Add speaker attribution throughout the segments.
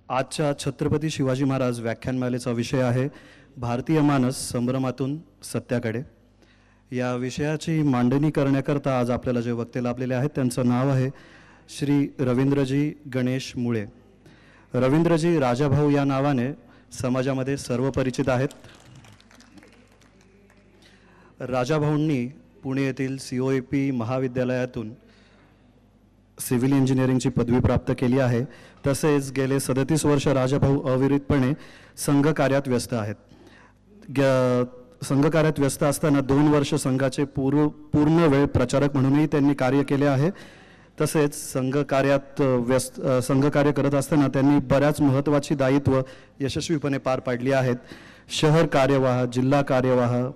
Speaker 1: आजच्या छत्रपती शिवाजी महाराज व्याख्यानमालेचा विषय आहे भारतीय मानस संभ्रमातून सत्याकडे। या विषयाची मांडणी करण्याकरता आज आपल्याला जे वक्ते लाभलेले आहेत त्यांचं नाव आहे श्री रवींद्रजी गणेश मुळे। रवींद्रजी राजाभाऊ या नावाने समाजामध्ये सर्व परिचित आहेत। राजाभाऊंनी पुणे येथील COEP महाविद्यालयातून सिव्हिल इंजिनिअरिंगची पदवी प्राप्त केली आहे। तसेच गेले 37 वर्ष राजाभाऊ अविरतपणे संघकार्यात व्यस्त आहेत। संघकार्यात व्यस्त असताना 2 वर्ष संघाचे पूर्ण वेळ प्रचारक म्हणूनही त्यांनी कार्य केले आहे। तसेच संघकार्य करत असताना त्यांनी बऱ्याच महत्त्वाची दायित्व यशस्वीपणे पार पाडली आहेत। शहर कार्यवाह, जिल्हा कार्यवाह,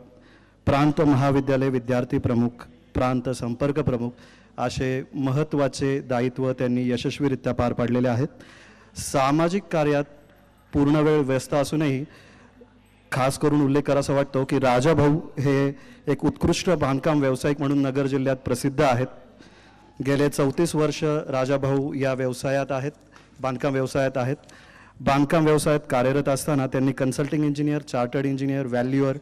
Speaker 1: प्रांत महाविद्यालय विद्यार्थी प्रमुख, प्रांत संपर्क प्रमुख असे महत्त्वाचे दायित्व त्यांनी यशस्वीरित्या पार पाडलेले आहेत। सामाजिक कार्यात पूर्ण वेळ व्यस्त असूनही खास करून उल्लेख करावा वाटतो की राजाभाऊ हे एक उत्कृष्ट बांधकाम व्यावसायिक म्हणून नगर जिल्ह्यात प्रसिद्ध आहेत। गेले 34 वर्ष राजाभाऊ या व्यवसायात आहेत, बांधकाम व्यवसायात आहेत। बांधकाम व्यवसायात कार्यरत असताना त्यांनी कन्सल्टिंग इंजिनियर, चार्टर्ड इंजिनियर, व्हॅल्युअर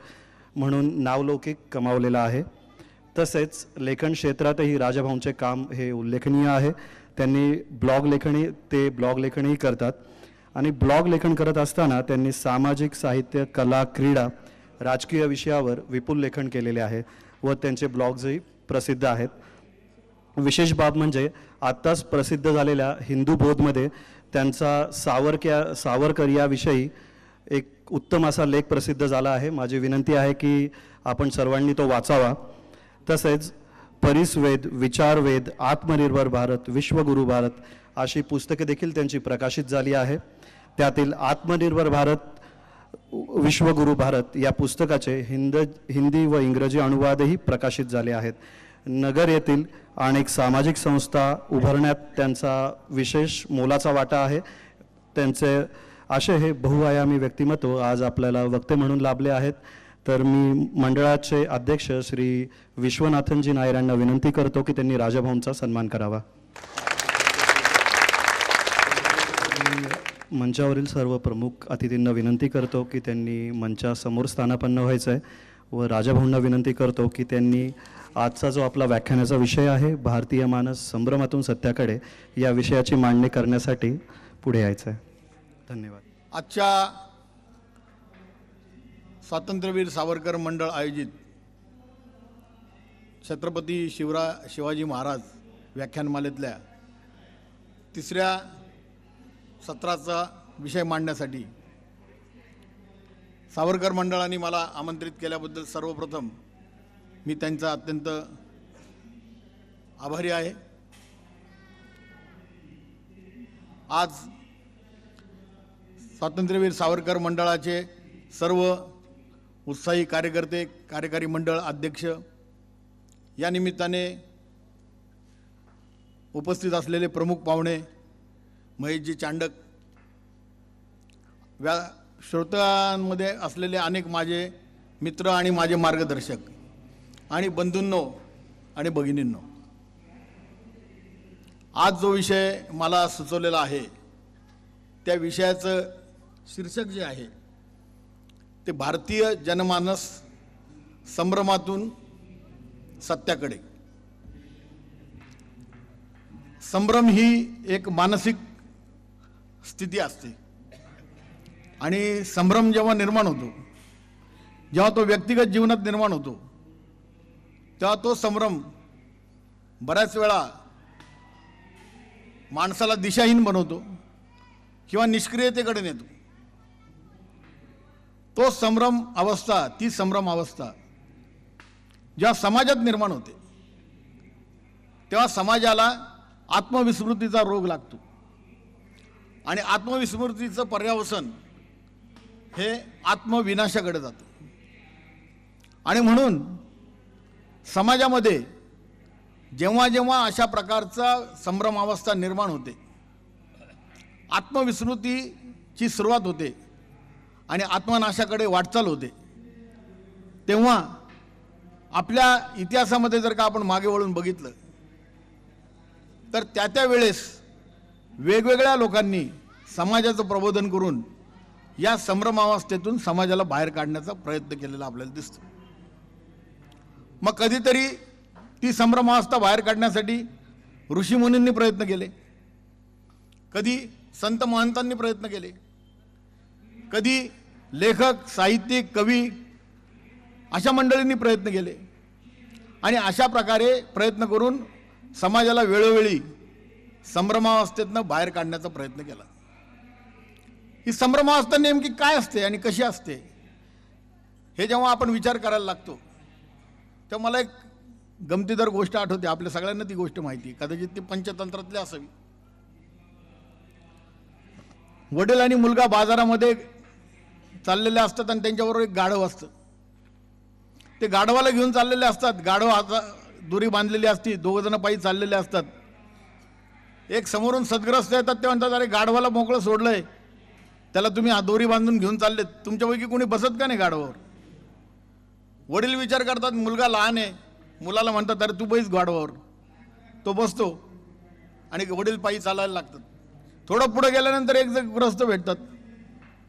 Speaker 1: म्हणून नावलौकिक कमावलेला आहे। तसेच लेखन क्षेत्रातही राजाभाऊंचे काम हे उल्लेखनीय आहे। त्यांनी ब्लॉग लेखनही करतात आणि ब्लॉग लेखन करत असताना त्यांनी सामाजिक, साहित्य, कला, क्रीडा, राजकीय विषयावर विपुल लेखन केलेले आहे व त्यांचे ब्लॉग्सही प्रसिद्ध आहेत। विशेष बाब म्हणजे आत्ताच प्रसिद्ध झालेल्या हिंदू बोधमध्ये त्यांचा सावरकर याविषयी एक उत्तम असा लेख प्रसिद्ध झाला आहे। माझी विनंती आहे की आपण सर्वांनी तो वाचावा। तसेच परिसवेद, विचारवेद, आत्मनिर्भर भारत, विश्वगुरु भारत अशी पुस्तके देखील त्यांची प्रकाशित झाली आहे। त्यातील आत्मनिर्भर भारत, विश्वगुरु भारत या पुस्तकाचे हिंदी व इंग्रजी अनुवादही प्रकाशित झाले आहेत। नगर येथील अनेक सामाजिक संस्था उभारण्यात त्यांचा विशेष मोलाचा वाटा आहे। त्यांचे असे हे बहुआयामी व्यक्तिमत्व आज आपल्याला वक्ते म्हणून लाभले आहेत। तर मी मंडळाचे अध्यक्ष श्री विश्वनाथनजी नायर यांना विनंती करतो की त्यांनी राजाभाऊंचा सन्मान करावा। मंचावरील सर्व प्रमुख अतिथींना विनंती करतो की त्यांनी मंचासमोर स्थानापन्न व्हायचं आहे व राजाभाऊंना विनंती करतो की त्यांनी आजचा जो आपला व्याख्यानाचा विषय आहे भारतीय मानस संभ्रमातून सत्याकडे या विषयाची मांडणी करण्यासाठी पुढे यायचं आहे। धन्यवाद।
Speaker 2: आजच्या स्वातंत्र्यवीर सावरकर मंडळ आयोजित छत्रपती शिवाजी महाराज व्याख्यानमालेतल्या 3ऱ्या सत्राचा विषय मांडण्यासाठी सावरकर मंडळाने मला आमंत्रित केल्याबद्दल सर्वप्रथम मी त्यांचा अत्यंत आभारी आहे। आज स्वातंत्र्यवीर सावरकर मंडळाचे सर्व उत्साही कार्यकर्ते, कार्यकारी मंडळ अध्यक्ष, या निमित्ताने उपस्थित असलेले प्रमुख पाहुणे महेशजी चांडक, श्रोत्यांमध्ये असलेले अनेक माझे मित्र आणि माझे मार्गदर्शक आणि बंधूंनो आणि भगिनींनो, आज जो विषय मला सुचवलेला आहे त्या विषयाचं शीर्षक जे आहे ते भारतीय जनमानस संभ्रमातून सत्याकडे। संभ्रम ही एक मानसिक स्थिती असते आणि संभ्रम जेव्हा निर्माण होतो, जेव्हा तो व्यक्तिगत जीवनात निर्माण होतो, तेव्हा तो संभ्रम बऱ्याच वेळा माणसाला दिशाहीन बनवतो किंवा निष्क्रियतेकडे नेतो। ती संभ्रम अवस्था जेव्हा समाजात निर्माण होते तेव्हा समाजाला आत्मविस्मृतीचा रोग लागतो आणि आत्मविस्मृतीचं पर्यावसन हे आत्मविनाशाकडे जातं। आणि म्हणून समाजामध्ये जेव्हा जेव्हा अशा प्रकारचा संभ्रम अवस्था निर्माण होते, आत्मविस्मृतीची सुरुवात होते आणि आत्मनाशाकडे वाटचाल होते, तेव्हा आपल्या इतिहासामध्ये जर का आपण मागे वळून बघितलं तर त्या वेळेस वेगवेगळ्या लोकांनी समाजाचं प्रबोधन करून या संभ्रमावस्थेतून समाजाला बाहेर काढण्याचा प्रयत्न केलेला आपल्याला दिसतो. मग कधीतरी ती संभ्रमावस्था बाहेर काढण्यासाठी ऋषीमुनींनी प्रयत्न केले, कधी संत महंतांनी प्रयत्न केले, कधी लेखक, साहित्यिक, कवी अशा मंडळींनी प्रयत्न केले आणि अशा प्रकारे प्रयत्न करून समाजाला वेळोवेळी संभ्रमावस्थेतनं बाहेर काढण्याचा प्रयत्न केला. ही संभ्रमावस्था नेमकी काय असते आणि कशी असते हे जेव्हा आपण विचार करायला लागतो तेव्हा मला एक गमतीदार गोष्ट आठवते. आपल्या सगळ्यांना ती गोष्ट माहिती आहे, कदाचित ती पंचतंत्रातली असावी. वडील आणि मुलगा बाजारामध्ये चाललेले असतात आणि त्यांच्याबरोबर एक गाढव असतं. ते गाढवाला घेऊन चाललेले असतात. गाढव हाता दोरी बांधलेली असती, दोघ जण पायी चाललेले असतात. एक समोरून सद्ग्रस्त येतात, ते म्हणतात अरे गाढवाला मोकळं सोडलंय, त्याला तुम्ही दोरी बांधून घेऊन चाललेत, तुमच्यापैकी कोणी बसत का नाही गाढवावर? वडील विचार करतात, मुलगा लहान आहे, मुलाला म्हणतात अरे तू बैस गाढवावर. तो बसतो आणि वडील पायी चालायला लागतात. थोडं पुढे गेल्यानंतर एक जण ग्रस्त भेटतात.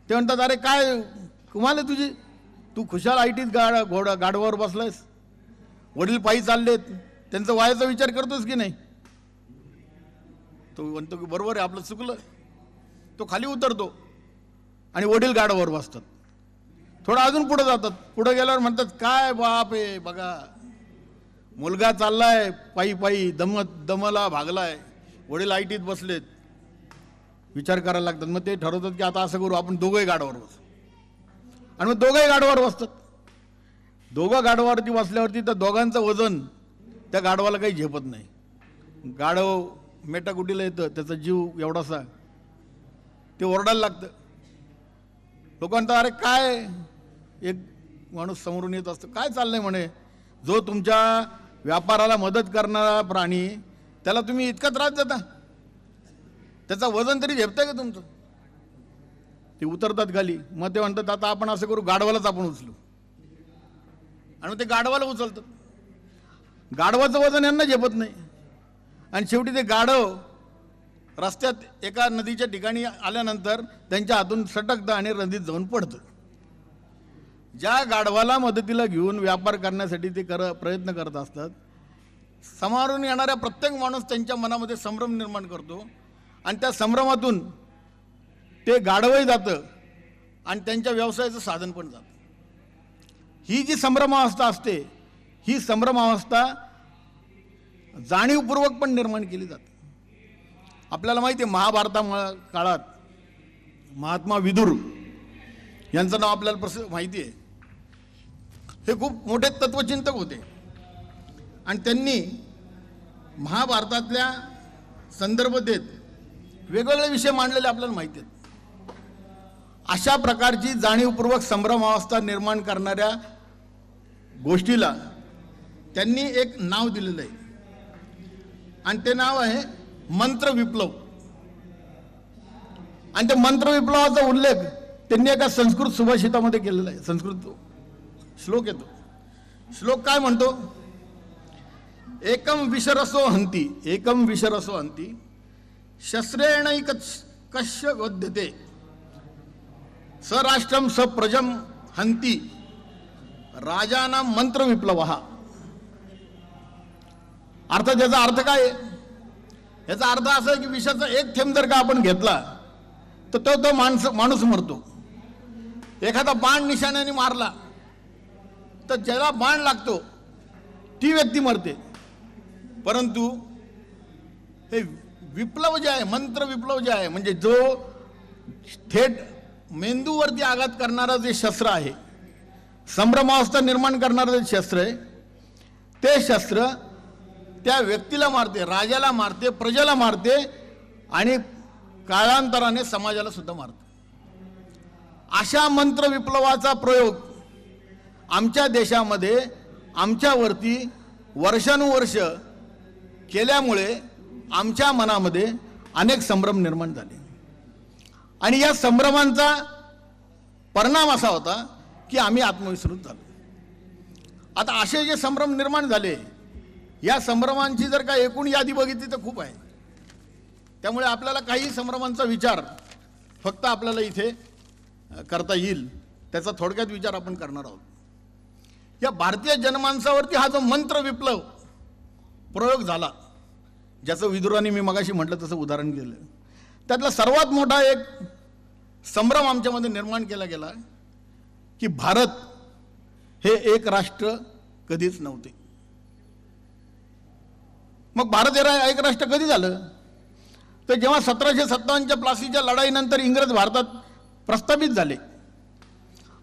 Speaker 2: ते म्हणतात अरे काय कुमाल आहे तुझी, तू खुशाल आयटीत गाढवावर बसलायस, वडील पायी चाललेत, त्यांचं वयाचा विचार करतोस की नाही? तो म्हणतो की बरोबर आहे, आपलं चुकलं. तो खाली उतरतो आणि वडील गाढवावर बसतात. थोडं अजून पुढे जातात. पुढे गेल्यावर म्हणतात काय बाप आहे बघा, मुलगा चाललाय पायी पायी, दमला भागलाय, वडील आयटीत बसलेत. विचार करायला लागतात. मग ते ठरवतात की आता असं करू, आपण दोघंही गाढवावर बसू. आणि मग दोघंही गाढवावर बसतात. दोघं गाढवावरती बसल्यावरती त्या दोघांचं वजन त्या गाढवाला काही झेपत नाही. गाढव मेटाकुटीला येतं, त्याचा जीव एवढासा, ते ओरडायला लागतं. लोक म्हणतात अरे काय, एक माणूस समोरून येत असतो, काय चाललंय म्हणे, जो तुमच्या व्यापाराला मदत करणारा प्राणी त्याला तुम्ही इतका त्रास देता, त्याचा वजन तरी झेपतंय का तुमचं? ते उतरतात खाली. मग ते म्हणतात आता आपण असं करू, गाढवालाच आपण उचलू. आणि मग ते गाढवाला उचलतात. गाढवाचं वजन यांना झेपत नाही आणि शेवटी ते गाढव रस्त्यात एका नदीच्या ठिकाणी आल्यानंतर त्यांच्या हातून सटकतं आणि नदीत जाऊन पडतं. ज्या गाढवाला मदतीला घेऊन व्यापार करण्यासाठी ते प्रयत्न करत असतात, समारून येणाऱ्या प्रत्येक माणूस त्यांच्या मनामध्ये संभ्रम निर्माण करतो आणि त्या संभ्रमातून ते गाढवही जातं आणि त्यांच्या व्यवसायाचं साधन पण जातं. ही जी संभ्रमावस्था असते, ही संभ्रमावस्था जाणीवपूर्वक पण निर्माण केली जाते. आपल्याला माहिती आहे, महाभारता काळात महात्मा विदुर यांचं नाव आपल्याला माहिती आहे. हे खूप मोठे तत्वचिंतक होते आणि त्यांनी महाभारतातल्या संदर्भ देत वेगवेगळे विषय मांडलेले आपल्याला माहिती आहेत. अशा प्रकारची जाणीवपूर्वक संभ्रमावस्था निर्माण करणाऱ्या गोष्टीला त्यांनी एक नाव दिलेलं आहे आणि ते नाव आहे मंत्र विप्लव. आणि त्या मंत्र विप्लवाचा उल्लेख त्यांनी एका संस्कृत सुभाषितामध्ये केलेला आहे. संस्कृत श्लोक येतो. श्लोक काय म्हणतो? एकम विशरसो हंती, एकम विशरसो हंती, शस्त्रेणैक कश्य वध्यते, सराष्ट्रम सप्रजम हंती, राजाना मंत्र विप्लवः. अर्थात याचा अर्थ काय आहे? याचा अर्थ असा आहे की विषाचा एक थेंब जर का आपण घेतला तर तो माणूस मरतो. एखादा बाण निशाण्याने मारला तर ज्याला बाण लागतो ती व्यक्ती मरते. परंतु हे विप्लव जे आहे, मंत्र विप्लव जे आहे, म्हणजे जो थेट मेंदूवरती आघात करणारा जे शस्त्र आहे, संभ्रमावस्था निर्माण करणारं जे शस्त्र आहे, ते शस्त्र त्या व्यक्तीला मारते, राजाला मारते, प्रजेला मारते आणि काळांतराने समाजाला सुद्धा मारते. अशा मंत्र विप्लवाचा प्रयोग आमच्या देशामध्ये आमच्यावरती वर्षानुवर्ष केल्यामुळे आमच्या मनामध्ये अनेक संभ्रम निर्माण झाले आणि या संभ्रमांचा परिणाम असा होता की आम्ही आत्मविस्मृत झालो. आता असे जे संभ्रम निर्माण झाले, या संभ्रमांची जर का एकूण यादी बघितली तर खूप आहे. त्यामुळे आपल्याला काही संभ्रमांचा विचार फक्त आपल्याला इथे करता येईल त्याचा थोडक्यात विचार आपण करणार आहोत. या भारतीय जनमानसावरती हा जो मंत्र विप्लव प्रयोग झाला, ज्याचं विदुरांनी मी मगाशी म्हटलं तसं उदाहरण दिलं, त्यातला सर्वात मोठा एक संभ्रम आमच्यामध्ये निर्माण केला गेला की भारत हे एक राष्ट्र कधीच नव्हते. मग भारत हे एक राष्ट्र कधी झालं? तर जेव्हा 1757च्या प्लासीच्या लढाईनंतर इंग्रज भारतात प्रस्थापित झाले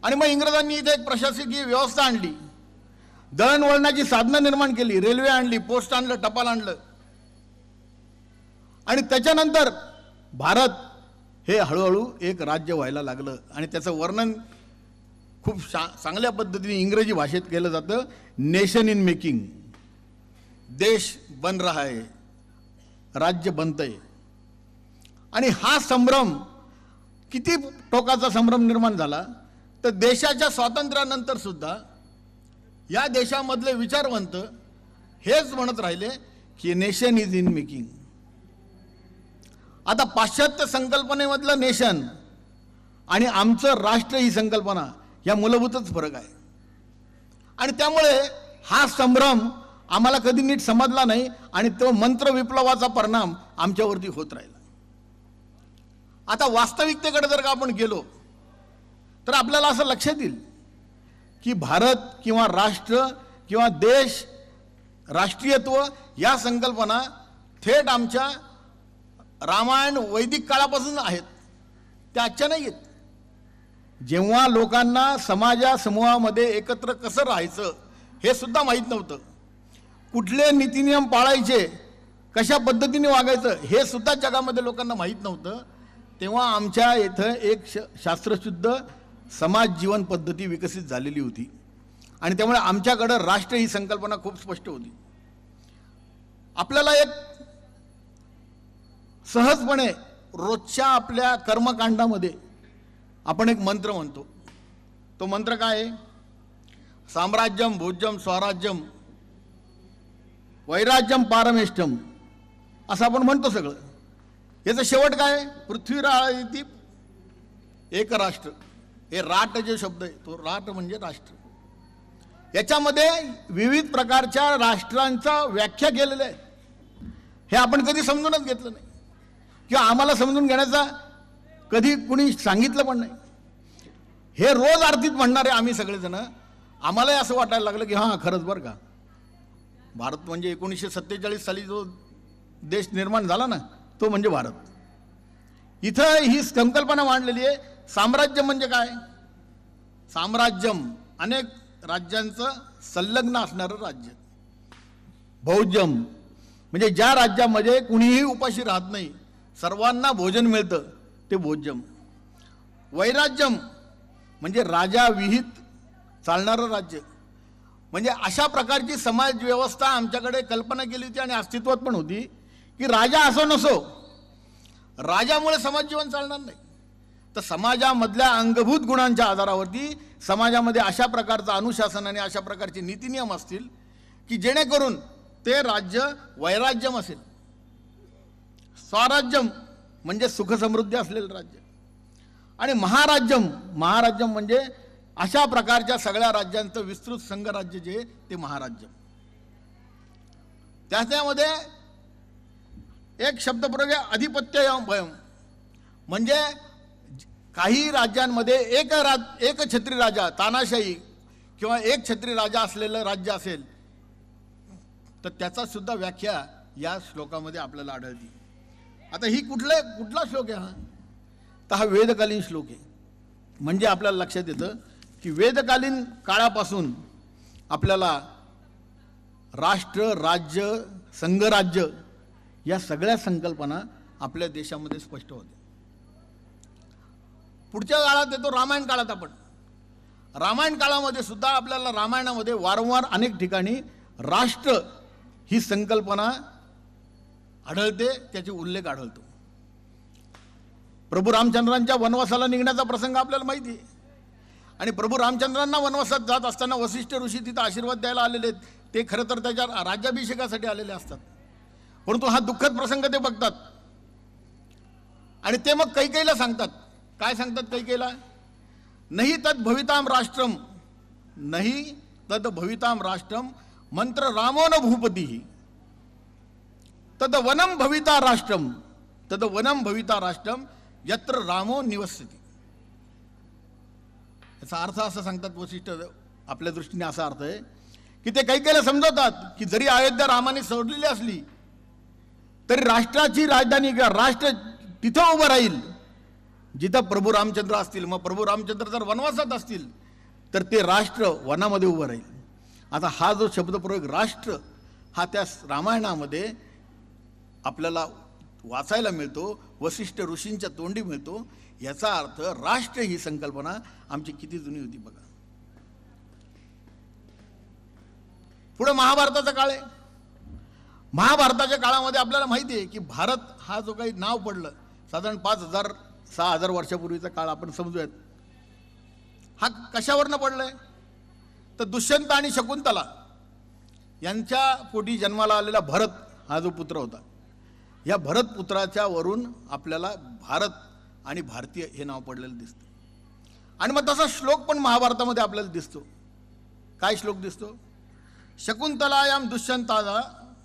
Speaker 2: आणि मग इंग्रजांनी इथे एक प्रशासकीय व्यवस्था आणली, दळणवळणाची साधनं निर्माण केली, रेल्वे आणली, पोस्ट आणलं, टपाल आणलं, आणि त्याच्यानंतर भारत हे हळूहळू एक राज्य व्हायला लागलं. आणि त्याचं वर्णन खूप चांगल्या पद्धतीने इंग्रजी भाषेत केलं जातं, नेशन इन मेकिंग. देश बन रहा है, राज्य बनतंय. आणि हा संभ्रम किती टोकाचा संभ्रम निर्माण झाला तर देशाच्या स्वातंत्र्यानंतर सुद्धा या देशामधले विचारवंत हेच म्हणत राहिले की नेशन इज इन मेकिंग. आता पाश्चात्य संकल्पनेमधलं नेशन आणि आमचं राष्ट्र ही संकल्पना या मूलभूतच फरक आहे. आणि त्यामुळे हा संभ्रम आम्हाला कधी नीट समजला नाही आणि तो मंत्र विप्लवाचा परिणाम आमच्यावरती होत राहिला. आता वास्तविकतेकडे जर का आपण गेलो तर आपल्याला असं लक्षात येईल की भारत किंवा राष्ट्र किंवा देश, राष्ट्रीयत्व या संकल्पना थेट आमच्या रामायण वैदिक काळापासून आहेत, त्या आजच्या नाही आहेत. जेव्हा लोकांना समूहामध्ये एकत्र कसं राहायचं हे सुद्धा माहीत नव्हतं, कुठले नीतिनियम पाळायचे, कशा पद्धतीने वागायचं हे सुद्धा जगामध्ये लोकांना माहीत नव्हतं, तेव्हा आमच्या इथं एक शास्त्रशुद्ध समाज जीवन पद्धती विकसित झालेली होती. आणि त्यामुळे आमच्याकडं राष्ट्र ही संकल्पना खूप स्पष्ट होती. आपल्याला एक सहजपणे रोजच्या आपल्या कर्मकांडामध्ये आपण एक मंत्र म्हणतो. तो मंत्र काय आहे? साम्राज्यम भोज्यम स्वराज्यम वैराज्यम पारमेष्टम असं आपण म्हणतो सगळं. याचं शेवट काय? पृथ्वीराजी एक राष्ट्र. हे राट जे शब्द आहे तो राट म्हणजे राष्ट्र. याच्यामध्ये विविध प्रकारच्या राष्ट्रांचा व्याख्या केलेल्या आहे. हे आपण कधी समजूनच घेतलं नाही किंवा आम्हाला समजून घेण्याचा कधी कुणी सांगितलं पण नाही. हे रोज आरतीत म्हणणारे आम्ही सगळेजण, आम्हालाही असं वाटायला लागलं की हां खरंच बरं का, भारत म्हणजे 1947 साली जो देश निर्माण झाला ना तो म्हणजे भारत. इथं ही संकल्पना मांडलेली आहे. साम्राज्य म्हणजे काय? साम्राज्यम अनेक राज्यांचं संलग्न असणारं राज्य. भोज्यम म्हणजे ज्या राज्यामध्ये कुणीही उपाशी राहत नाही, सर्वांना भोजन मिळतं, ते भोज्यम. वैराज्यम म्हणजे राजा विहित चालणारं राज्य. म्हणजे अशा प्रकारची समाज व्यवस्था आमच्याकडे कल्पना केली होती आणि अस्तित्वात पण होती की राजा असो नसो, राजामुळे समाज जीवन चालणार नाही. तर समाजामधल्या अंगभूत गुणांच्या आधारावरती समाजामध्ये अशा प्रकारचं अनुशासन आणि अशा प्रकारचे नीतिनियम असतील की जेणेकरून ते राज्य वैराज्यम असेल. स्वराज्यम म्हणजे सुखसमृद्धी असलेलं राज्य. आणि महाराज्यम म्हणजे अशा प्रकारच्या सगळ्या राज्यांचं विस्तृत संघराज्य जे ते महाराज्य. त्याच्यामध्ये एक शब्दप्रयोग आहे अधिपत्यम, म्हणजे काही राज्यांमध्ये एक छत्री राजा, तानाशाही किंवा एक छत्री राजा असलेलं राज्य असेल तर त्याचा सुद्धा व्याख्या या श्लोकामध्ये आपल्याला आढळते. आता ही कुठला श्लोक आहे हा? तर हा वेदकालीन श्लोक आहे. म्हणजे आपल्याला लक्षात येतं की वेदकालीन काळापासून आपल्याला राष्ट्र, राज्य, संघराज्य या सगळ्या संकल्पना आपल्या देशामध्ये स्पष्ट होत्या. पुढच्या काळात येतो रामायण काळात. आपण रामायण काळामध्ये सुद्धा आपल्याला रामायणामध्ये वारंवार अनेक ठिकाणी राष्ट्र ही संकल्पना आढळते, त्याचे उल्लेख आढळतो. प्रभू रामचंद्रांच्या वनवासाला निघण्याचा प्रसंग आपल्याला माहिती आहे. आणि प्रभू रामचंद्रांना वनवासात जात असताना वसिष्ठ ऋषी तिथं आशीर्वाद द्यायला आलेले आहेत. ते खरं तर त्याच्या राज्याभिषेकासाठी आलेले असतात, परंतु हा दुःखद प्रसंग ते बघतात आणि ते मग कैकेयीला सांगतात. काय सांगतात कैकेयीला? नाही तद भविताम राष्ट्रम, नाही तद भविताम राष्ट्रम मंत्र रामो न भूपती, तद वनम भविता राष्ट्रम, तद वनम भविता राष्ट्रम यत्र रामो निवसती. याचा अर्थ असा सांगतात वशिष्ठ, आपल्या दृष्टीने असा अर्थ आहे की ते कैकेयीला समजवतात की जरी अयोध्या रामाने सोडलेली असली तरी राष्ट्राची राजधानी किंवा राष्ट्र तिथं उभं राहील जिथं प्रभू रामचंद्र असतील. मग प्रभू रामचंद्र जर वनवासात असतील तर ते राष्ट्र वनामध्ये उभं राहील. आता हा जो शब्दप्रयोग राष्ट्र हा त्या रामायणामध्ये आपल्याला वाचायला मिळतो, वशिष्ठ ऋषींच्या तोंडी मिळतो. याचा अर्थ राष्ट्र ही संकल्पना आमची किती जुनी होती बघा. पुढे महाभारताचा काळ आहे. महाभारताच्या काळामध्ये आपल्याला माहिती आहे की भारत हा जो काही नाव पडलं साधारण 5,000-6,000 वर्षापूर्वीचा काळ आपण समजूयात. हा कशावरनं पडलंय? तर दुष्यंत आणि शकुंतला यांच्या पोटी जन्माला आलेला भरत हा जो पुत्र होता, या भरत पुत्राच्या वरून आपल्याला भारत आणि भारतीय हे नाव पडलेलं दिसतं. आणि मग तसा श्लोक पण महाभारतामध्ये आपल्याला दिसतो. काय श्लोक दिसतो? शकुंतलायाम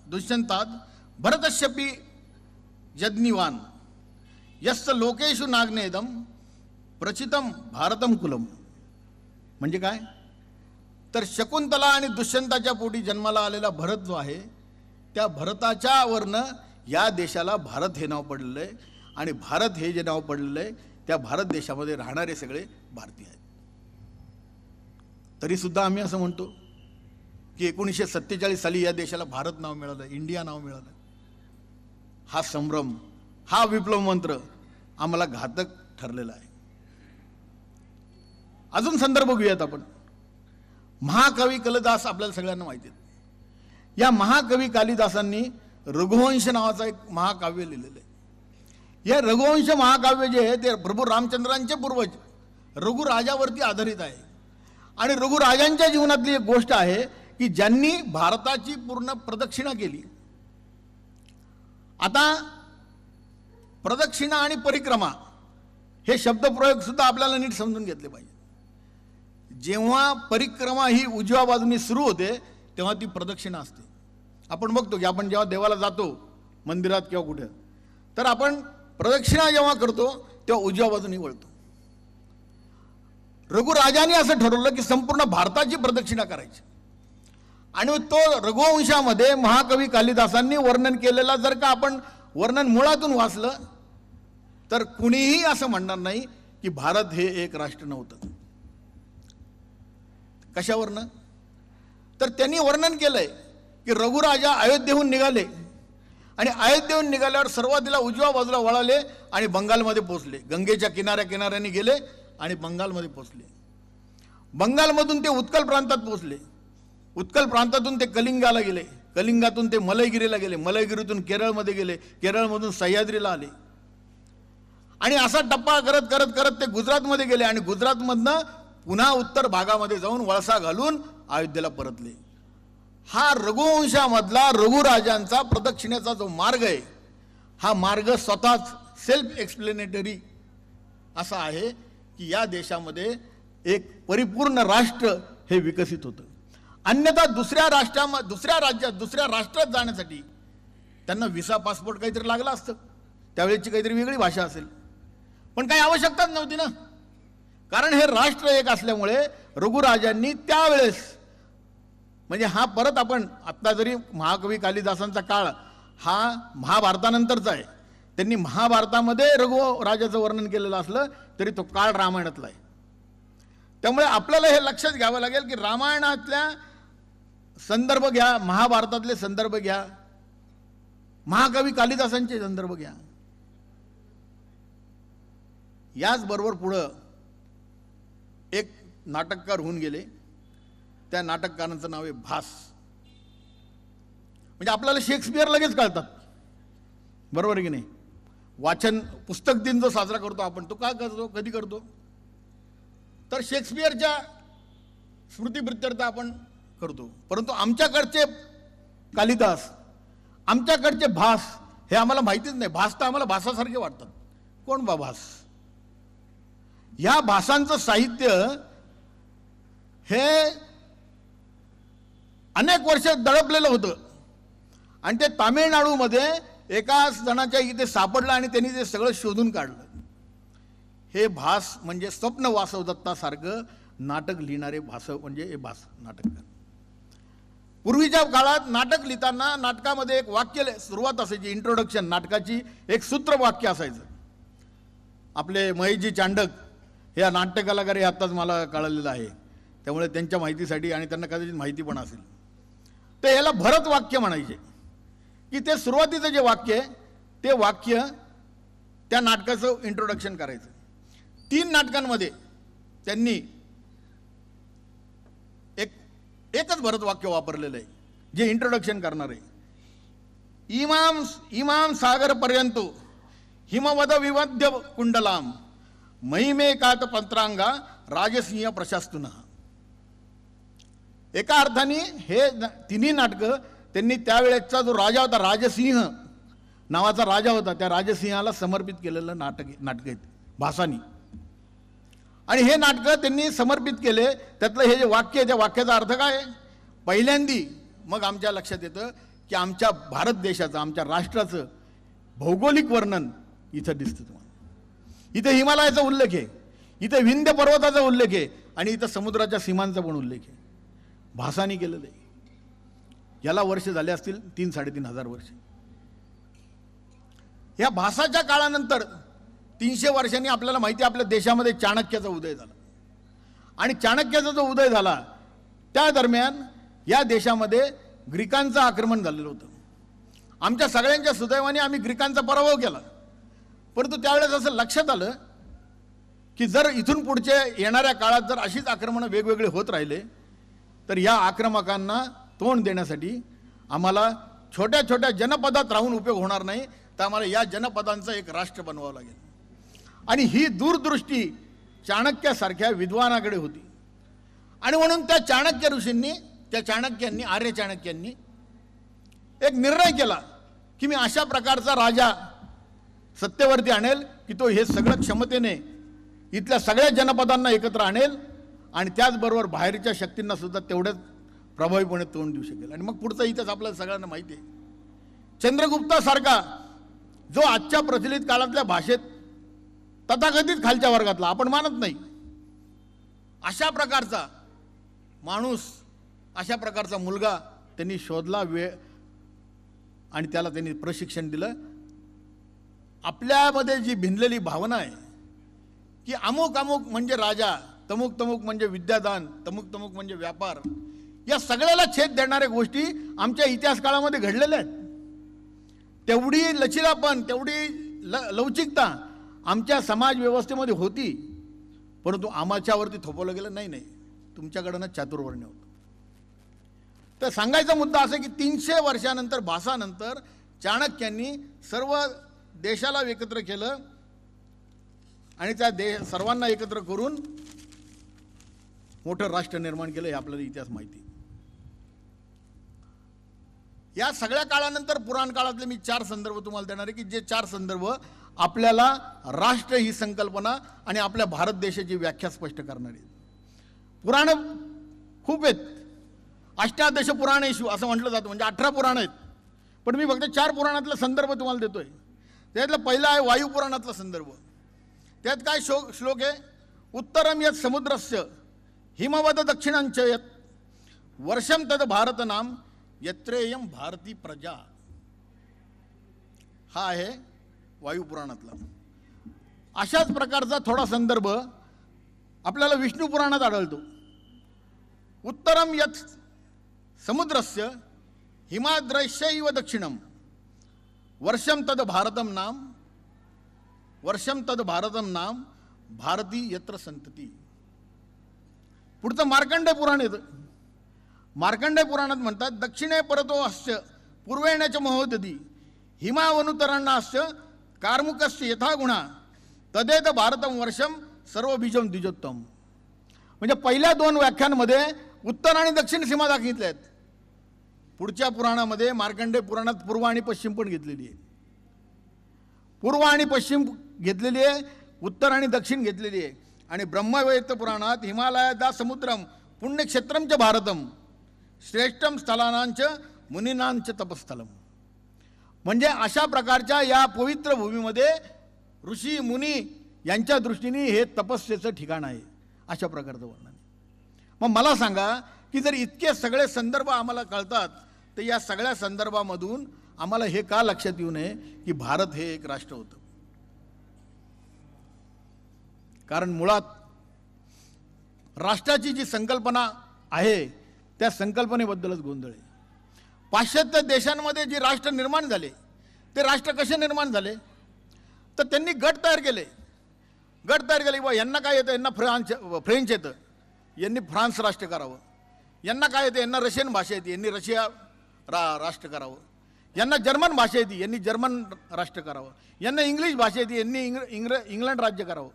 Speaker 2: दुष्यंताद भरतश्यपी जज्ञिवान यस्य लोकेषु नाग्नेदम प्रचितम भारतम कुलम. म्हणजे काय? तर शकुंतला आणि दुष्यंताच्या पोटी जन्माला आलेला भरत जो आहे त्या भरताच्या वरनं या देशाला भारत हे नाव पडलेलं आहे. आणि भारत हे जे नाव पडलेलं आहे त्या भारत देशामध्ये राहणारे सगळे भारतीय आहेत. तरी सुद्धा आम्ही असं म्हणतो की 1947 साली या देशाला भारत नाव मिळालं, इंडिया नाव मिळालं. हा संभ्रम, हा विप्लव मंत्र आम्हाला घातक ठरलेला आहे. अजून संदर्भ घेऊयात आपण. महाकवी कालिदास आपल्याला सगळ्यांना माहिती आहे. या महाकवी कालिदासांनी रघुवंश नावाचं एक महाकाव्य लिहिलेलं आहे. हे रघुवंश महाकाव्य जे आहे ते प्रभू रामचंद्रांचे पूर्वज रघुराजावरती आधारित आहे. आणि रघुराजांच्या जीवनातली एक गोष्ट आहे की ज्यांनी भारताची पूर्ण प्रदक्षिणा केली. आता प्रदक्षिणा आणि परिक्रमा हे शब्दप्रयोग सुद्धा आपल्याला नीट समजून घेतले पाहिजे. जेव्हा परिक्रमा ही उजव्या बाजूने सुरू होते तेव्हा ती प्रदक्षिणा असते. आपण बघतो की आपण जेव्हा देवाला जातो मंदिरात किंवा कुठे, तर आपण प्रदक्षिणा जेव्हा करतो तेव्हा उजव्या बाजूने वळतो. रघुराजाने असं ठरवलं की संपूर्ण भारताची प्रदक्षिणा करायची. आणि तो रघुवंशामध्ये महाकवी कालिदासांनी वर्णन केलेला जर का आपण वर्णन मुळातून वाचलं तर कुणीही असं म्हणणार नाही की भारत हे एक राष्ट्र नव्हतं. कशावरनं? तर त्यांनी वर्णन केलंय की रघुराजा अयोध्येहून निघाले आणि अयोध्येहून निघाल्यावर सुरुवातीला उजव्या बाजूला वळाले आणि बंगालमध्ये पोहोचले. गंगेच्या किनाऱ्याने गेले आणि बंगालमध्ये पोहोचले. बंगालमधून ते उत्कल प्रांतात पोहोचले. उत्कल प्रांतातून ते कलिंगाला गेले. कलिंगातून ते मलयगिरीला गेले. मलयगिरीतून केरळमध्ये गेले. केरळमधून सह्याद्रीला आले. आणि असा टप्पा करत करत करत ते गुजरातमध्ये गेले आणि गुजरातमधनं पुन्हा उत्तर भागामध्ये जाऊन वळसा घालून अयोध्येला परतले. हा रघुवंशामधला रघुराजांचा प्रदक्षिणेचा जो मार्ग आहे हा मार्ग स्वतःच सेल्फ एक्सप्लेनेटरी असा आहे की या देशामध्ये एक परिपूर्ण राष्ट्र हे विकसित होतं. अन्यथा दुसऱ्या राज्यात दुसऱ्या राष्ट्रात जाण्यासाठी त्यांना व्हिसा पासपोर्ट काहीतरी लागला असतं. त्यावेळेची काहीतरी वेगळी भाषा असेल, पण काही आवश्यकताच नव्हती ना. कारण हे राष्ट्र एक असल्यामुळे रघुराजांनी त्यावेळेस, म्हणजे हा परत आपण आत्ता जरी महाकवी कालिदासांचा काळ हा महाभारतानंतरचा आहे, त्यांनी महाभारतामध्ये रघुराजाचं वर्णन केलेलं असलं तरी तो काळ रामायणातला आहे. त्यामुळे आपल्याला हे लक्षात घ्यावं लागेल की रामायणातल्या संदर्भ घ्या, महाभारतातले संदर्भ घ्या, महाकवी कालिदासांचे संदर्भ घ्या. याचबरोबर पुढं एक नाटककार होऊन गेले. त्या नाटककारांचं नाव आहे भास. म्हणजे आपल्याला शेक्सपियर लगेच कळतात, बरोबर आहे की नाही? वाचन पुस्तक दिन जो साजरा करतो आपण, तो काय करतो, कधी करतो? तर शेक्सपियरच्या स्मृतिप्रित्यर्थ आपण करतो. परंतु आमच्याकडचे कालिदास, आमच्याकडचे भास हे आम्हाला माहितीच नाही. भास तर आम्हाला भासासारखे वाटतात. कोण बा भास? ह्या भासांचं साहित्य हे अनेक वर्ष दडपलेलं होतं आणि ते तामिळनाडूमध्ये एका जणाच्या इथे सापडलं आणि त्यांनी ते सगळं शोधून काढलं. हे भास म्हणजे स्वप्न वासवदत्तासारखं नाटक लिहिणारे भास म्हणजे हे भास नाटककार. पूर्वीच्या काळात नाटक लिहिताना नाटकामध्ये एक वाक्य सुरुवात असायची, इंट्रोडक्शन, नाटकाची एक सूत्र वाक्य असायचं. आपले महेशजी चांडक हे नाट्य कलाकार हे आत्ताच मला कळलेलं आहे, त्यामुळे त्यांच्या माहितीसाठी आणि त्यांना कदाचित माहिती पण असेल, ते याला भरत वाक्य म्हणायचे. की ते सुरुवातीचं जे वाक्य आहे ते वाक्य त्या नाटकाचं इंट्रोडक्शन करायचं. 3 नाटकांमध्ये त्यांनी एकच भरत वाक्य वापरलेलं आहे जे इंट्रोडक्शन करणार आहे. इमाम सागर पर्यंत हिमवद विवध्य कुंडलाम महिमे कात पंत्रांगा राजसिंह प्रशास्तुन. एका अर्थाने हे तिन्ही नाटकं त्यांनी त्यावेळेचा जो राजा होता, राजसिंह नावाचा राजा होता, त्या राजसिंहाला समर्पित केलेलं नाटक आहेत भासानी. आणि हे नाटकं त्यांनी समर्पित केले. त्यातलं हे जे वाक्य आहे त्या वाक्याचा अर्थ काय आहे? पहिल्यांदी मग आमच्या लक्षात येतं की आमच्या भारत देशाचं, आमच्या राष्ट्राचं भौगोलिक वर्णन इथं दिसतं तुम्हाला. इथे हिमालयाचा उल्लेख आहे, इथे विंध्य पर्वताचा उल्लेख आहे आणि इथं समुद्राच्या सीमांचा पण उल्लेख आहे. भासानी केलेलं आहे. याला वर्ष झाले असतील 3-3.5 हजार वर्ष. या भासाच्या काळानंतर 300 वर्षांनी आपल्याला माहिती आहे आपल्या देशामध्ये चाणक्याचा उदय झाला. आणि चाणक्याचा जो उदय झाला त्या दरम्यान या देशामध्ये ग्रीकांचं आक्रमण झालेलं होतं. आमच्या सगळ्यांच्या सुदैवाने आम्ही ग्रीकांचा पराभव केला. परंतु त्यावेळेस असं लक्षात आलं की जर इथून पुढच्या येणाऱ्या काळात जर अशीच आक्रमणं वेगवेगळे होत राहिले तर या आक्रमकांना तोंड देण्यासाठी आम्हाला छोट्या छोट्या जनपदात राहून उपयोग होणार नाही, तर आम्हाला या जनपदांचं एक राष्ट्र बनवावं लागेल. आणि ही दूरदृष्टी चाणक्यासारख्या विद्वानाकडे होती. आणि म्हणून त्या चाणक्य ऋषींनी, त्या चाणक्यांनी, आर्य चाणक्यांनी एक निर्णय केला की मी अशा प्रकारचा राजा सत्तेवरती आणेल की तो हे सगळं क्षमतेने इथल्या सगळ्या जनपदांना एकत्र आणेल आणि त्याचबरोबर बाहेरच्या शक्तींना सुद्धा तेवढ्याच प्रभावीपणे तोंड देऊ शकेल. आणि मग पुढचा इतिहास आपल्याला सगळ्यांना माहिती आहे. चंद्रगुप्तासारखा जो आजच्या प्रचलित काळातल्या भाषेत तथाकथित खालच्या वर्गातला, आपण मानत नाही, अशा प्रकारचा माणूस, अशा प्रकारचा मुलगा त्यांनी शोधला आणि त्याला त्यांनी प्रशिक्षण दिलं. आपल्यामध्ये जी भिनलेली भावना आहे की अमुक अमुक म्हणजे राजा, तमुक तमुक म्हणजे विद्यादान, तमुक तमुक म्हणजे व्यापार, या सगळ्याला छेद देणाऱ्या गोष्टी आमच्या इतिहास काळामध्ये घडलेल्या आहेत. तेवढी लचिलापण, तेवढी लवचिकता आमच्या समाज व्यवस्थेमध्ये होती, परंतु आमच्यावरती थोपवलं गेलं नाही, तुमच्याकडनं चातुर्वर्ण्य होतं. तर सांगायचा मुद्दा असा की 300 वर्षानंतर, भासानंतर चाणक्यांनी सर्व देशाला एकत्र केलं आणि त्या सर्वांना एकत्र करून मोठं राष्ट्र निर्माण केलं. हे आपल्याला इतिहास माहिती. या सगळ्या काळानंतर पुराण काळातले मी 4 संदर्भ तुम्हाला देणार आहे की जे 4 संदर्भ आपल्याला राष्ट्र ही संकल्पना आणि आपल्या भारत देशाची व्याख्या स्पष्ट करणारी. पुराण खूप आहेत, अष्टादश पुराणेषु असं म्हटलं जातं, म्हणजे 18 पुराण आहेत. पण मी फक्त 4 पुराणातला संदर्भ तुम्हाला देतोय. त्यातलं पहिला आहे वायुपुराणातला संदर्भ. त्यात काय श्लोक आहे? उत्तरम यत् समुद्रस्य हिमवद दक्षिणांच यत् वर्षम तद भारत नाम यत्रेयम भारती प्रजा. हा आहे वायुपुराणातला. अशाच प्रकारचा थोडा संदर्भ आपल्याला विष्णू पुराणात आढळतो. उत्तरम यत् समुद्रस्य हिमाद्रैश्यैव दक्षिणम वर्षम तद भारतम नाम भारती यत्र संतती. पुढचं मार्कंडेय पुराण येतं. मार्कंडेय पुराणात म्हणतात दक्षिणे परतो अस्य पूर्वेणच महोदधी हिमावनुतरणास्य कार्मुकस्य यथा गुणा तदेत भारतम वर्षम सर्व बीजम द्विजोत्तम. म्हणजे पहिल्या 2 व्याख्यांमध्ये उत्तर आणि दक्षिण सीमा दाखवितल्या आहेत. पुढच्या पुराणामध्ये मार्कंडेय पुराणात पूर्व आणि पश्चिम पण घेतलेली आहे. पूर्व आणि पश्चिम घेतलेली आहे, उत्तर आणि दक्षिण घेतलेली आहे. आणि ब्रह्मवेत्त पुराणात हिमालयादा समुद्रम पुण्यक्षेत्रम च भारतम श्रेष्ठम स्थलानांच मुनीनांच तपस्थलम. म्हणजे अशा प्रकारच्या या पवित्र भूमीमध्ये ऋषी मुनी यांच्या दृष्टीने हे तपस्येचं ठिकाण आहे, अशा प्रकारचं वर्णन. मग मला सांगा की जर इतके सगळे संदर्भ आम्हाला कळतात, तर या सगळ्या संदर्भामधून आम्हाला हे का लक्षात येऊ नये की भारत हे एक राष्ट्र होतं. कारण मुळात राष्ट्राची जी संकल्पना आहे त्या संकल्पनेबद्दलच गोंधळ आहे. पाश्चात्य देशांमध्ये जी राष्ट्र निर्माण झाले, ते राष्ट्र कसे निर्माण झाले, तर त्यांनी गट तयार केले. बा यांना काय येतं, यांना फ्रेंच येतं, यांनी फ्रान्स राष्ट्र करावं. यांना काय येतं, यांना रशियन भाषा येते, यांनी रशिया राष्ट्र करावं. यांना जर्मन भाषा येते, यांनी जर्मन राष्ट्र करावं. यांना इंग्लिश भाषा येते, यांनी इंग्लंड राज्य करावं.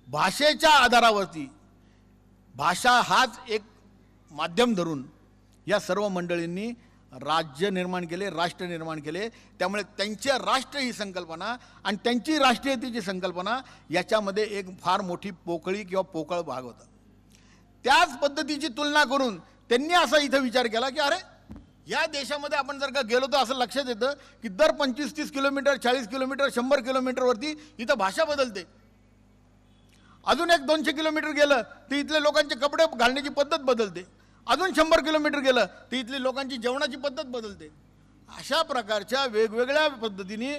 Speaker 2: भाषेच्या आधारावरती, भाषा हाच एक माध्यम धरून या सर्व मंडळींनी राज्य निर्माण केले, राष्ट्र निर्माण केले. त्यामुळे त्यांच्या राष्ट्र ही संकल्पना आणि त्यांची राष्ट्रीयतेची संकल्पना याच्यामध्ये एक फार मोठी पोकळी किंवा पोकळ भाग होता. त्याच पद्धतीची तुलना करून त्यांनी असा इथं विचार केला की अरे या देशामध्ये आपण जर का गेलो तर असं लक्षात येतं की दर 25-30 किलोमीटर, 40 किलोमीटर, 100 किलोमीटरवरती इथं भाषा बदलते. अजून एक 200 किलोमीटर गेलं तर इथले लोकांचे कपडे घालण्याची पद्धत बदलते. अजून 100 किलोमीटर गेलं तर इथली लोकांची जेवणाची पद्धत बदलते. अशा प्रकारच्या वेगवेगळ्या पद्धतीने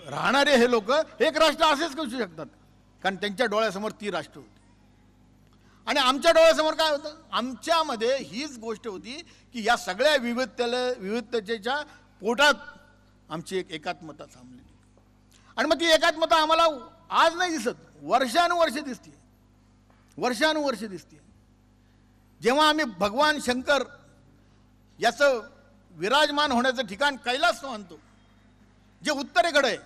Speaker 2: राहणारे हे लोक एक राष्ट्र असेच करू शकतात, कारण त्यांच्या डोळ्यासमोर ती राष्ट्र होती. आणि आमच्या डोळ्यासमोर काय होतं, आमच्यामध्ये हीच गोष्ट होती की या सगळ्या विविधतेच्या पोटात आमची एक एकात्मता थांबलेली. आणि मग ती एकात्मता आम्हाला आज नाही दिसत, वर्षानुवर्ष दिसते, वर्षानुवर्ष दिसते. जेव्हा आम्ही भगवान शंकर याचं विराजमान होण्याचं ठिकाण कैलास मानतो, जे उत्तरेकडे आहे,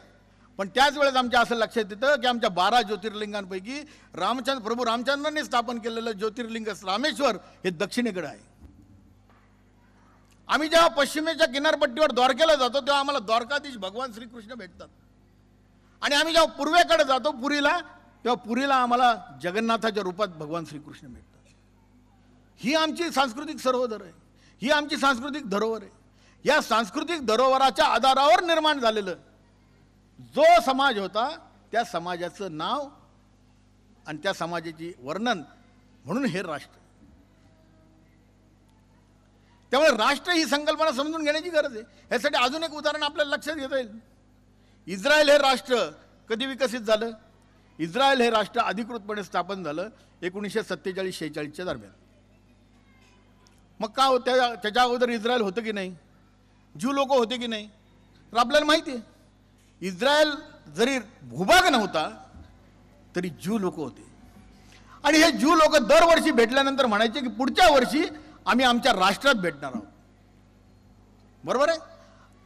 Speaker 2: पण त्याच वेळेस आमच्या असं लक्षात येतं की आमच्या 12 ज्योतिर्लिंगांपैकी प्रभू रामचंद्रांनी स्थापन केलेलं ज्योतिर्लिंग रामेश्वर हे दक्षिणेकडे आहे. आम्ही जेव्हा पश्चिमेच्या किनारपट्टीवर द्वारकेला जातो तेव्हा आम्हाला द्वारकाधीश भगवान श्रीकृष्ण भेटतात. आणि आम्ही जेव्हा पूर्वेकडे जातो पुरीला, तेव्हा पुरीला आम्हाला जगन्नाथाच्या रूपात भगवान श्रीकृष्ण भेटतात. ही आमची सांस्कृतिक सरोवर आहे, ही आमची सांस्कृतिक धरोहर आहे. या सांस्कृतिक धरोहराच्या आधारावर निर्माण झालेलं जो समाज होता त्या समाजाचं नाव आणि त्या समाजाची वर्णन म्हणून हे राष्ट्र. त्यामुळे राष्ट्र ही संकल्पना समजून घेण्याची गरज आहे. यासाठी अजून एक उदाहरण आपल्याला लक्षात घेता येईल. इस्रायल हे राष्ट्र कधी विकसित झालं? इस्रायल हे राष्ट्र अधिकृतपणे स्थापन झालं 1947-46 दरम्यान. मग का त्याच्या अगोदर इस्रायल होतं की नाही? ज्यू लोक होते की नाही? तर आपल्याला माहिती आहे, इस्रायल जरी भूभाग नव्हता तरी ज्यू लोक होते. आणि हे ज्यू लोक दरवर्षी भेटल्यानंतर म्हणायचे की पुढच्या वर्षी आम्ही आमच्या राष्ट्रात भेटणार आहोत. बरोबर आहे?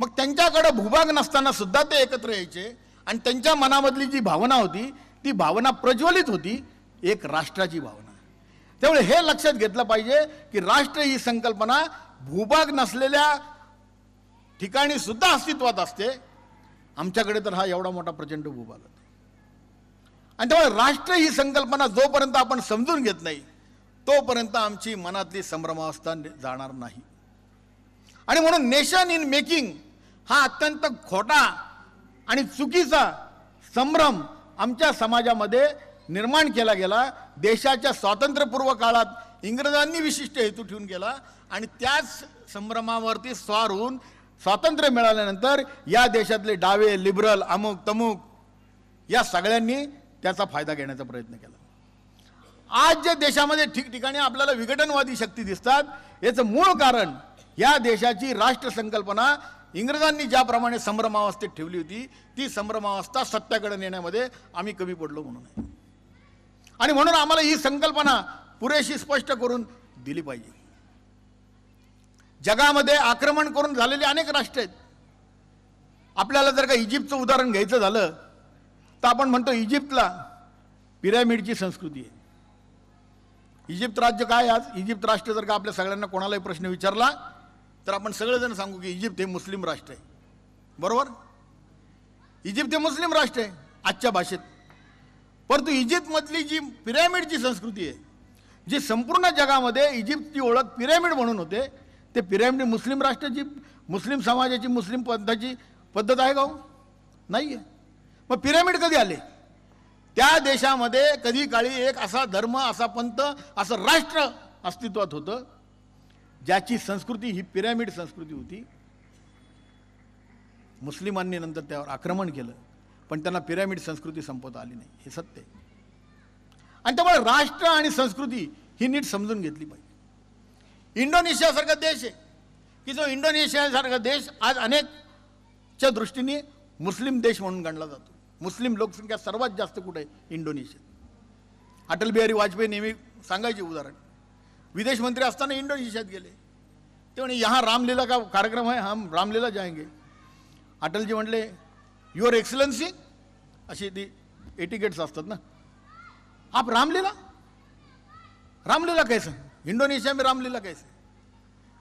Speaker 2: मग त्यांच्याकडे भूभाग नसताना सुद्धा ते एकत्र यायचे आणि त्यांच्या मनामधली जी भावना होती ती भावना प्रज्वलित होती, एक राष्ट्राची भावना. त्यामुळे हे लक्षात घेतलं पाहिजे की राष्ट्र ही संकल्पना भूभाग नसलेल्या ठिकाणी सुद्धा अस्तित्वात असते. आमच्याकडे तर हा एवढा मोठा प्रचंड भूभाग आहे. आणि त्यामुळे राष्ट्र ही संकल्पना जोपर्यंत आपण समजून घेत नाही तोपर्यंत आमची मनातली संभ्रमावस्था जाणार नाही. आणि म्हणून नेशन इन मेकिंग हा अत्यंत खोटा आणि चुकीचा संभ्रम आमच्या समाजामध्ये निर्माण केला गेला. देशाच्या स्वातंत्र्यपूर्व काळात इंग्रजांनी विशिष्ट हेतू ठेवून गेला आणि त्याच संभ्रमावरती स्वार होऊन स्वातंत्र्य मिळाल्यानंतर या देशातले डावे, लिबरल, अमुक तमुक या सगळ्यांनी त्याचा फायदा घेण्याचा प्रयत्न केला. आज जे देशामध्ये ठिकठिकाणी आपल्याला विघटनवादी शक्ती दिसतात, याचं मूळ कारण या देशाची राष्ट्र संकल्पना इंग्रजांनी ज्याप्रमाणे संभ्रमावस्थेत ठेवली होती ती संभ्रमावस्था सत्याकडे नेण्यामध्ये आम्ही कमी पडलो म्हणून आहे. आणि म्हणून आम्हाला ही संकल्पना पुरेशी स्पष्ट करून दिली पाहिजे. जगामध्ये आक्रमण करून झालेले अनेक राष्ट्र आहेत. आपल्याला जर का इजिप्तचं उदाहरण घ्यायचं झालं तर आपण म्हणतो इजिप्तला पिरॅमिडची संस्कृती आहे. इजिप्त राज्य काय? आज इजिप्त राष्ट्र जर का आपल्या सगळ्यांना कोणालाही प्रश्न विचारला तर आपण सगळेजण सांगू की इजिप्त हे मुस्लिम राष्ट्र आहे. बरोबर? इजिप्त हे मुस्लिम राष्ट्र आहे आजच्या भाषेत, परंतु इजिप्तमधली जी पिरॅमिडची संस्कृती आहे, जी संपूर्ण जगामध्ये इजिप्तची ओळख पिरॅमिड म्हणून होते, ते पिरॅमिड मुस्लिम राष्ट्राची, मुस्लिम समाजाची, मुस्लिम पंथाची पद्धत आहे का हो? नाही आहे. मग पिरॅमिड कधी आले? त्या देशामध्ये कधी काळी एक असा धर्म, असा पंथ, असं राष्ट्र अस्तित्वात होतं ज्याची संस्कृती ही पिरॅमिड संस्कृती होती. मुस्लिमांनी नंतर त्यावर आक्रमण केलं, पण त्यांना पिरॅमिड संस्कृती संपवता आली नाही, हे सत्य आहे. आणि त्यामुळे राष्ट्र आणि संस्कृती ही नीट समजून घेतली पाहिजे. इंडोनेशियासारखा देश आहे की जो इंडोनेशियासारखा देश आज अनेकच्या दृष्टीने मुस्लिम देश म्हणून गणला जातो. मुस्लिम लोकसंख्या सर्वात जास्त कुठे आहे? इंडोनेशियात. अटल बिहारी वाजपेयी नेहमी सांगायचे उदाहरण, विदेश मंत्री असताना इंडोनेशियात गेले, ते म्हणे यहाँ रामलीला का कार्यक्रम है, हम रामलीला जाएंगे. अटलजी म्हटले युअर एक्सलन्सी, अशी ती एटिकेट्स असतात ना, आप रामलीला, रामलीला कैसे, इंडोनेशिया में रामलीला कैसे?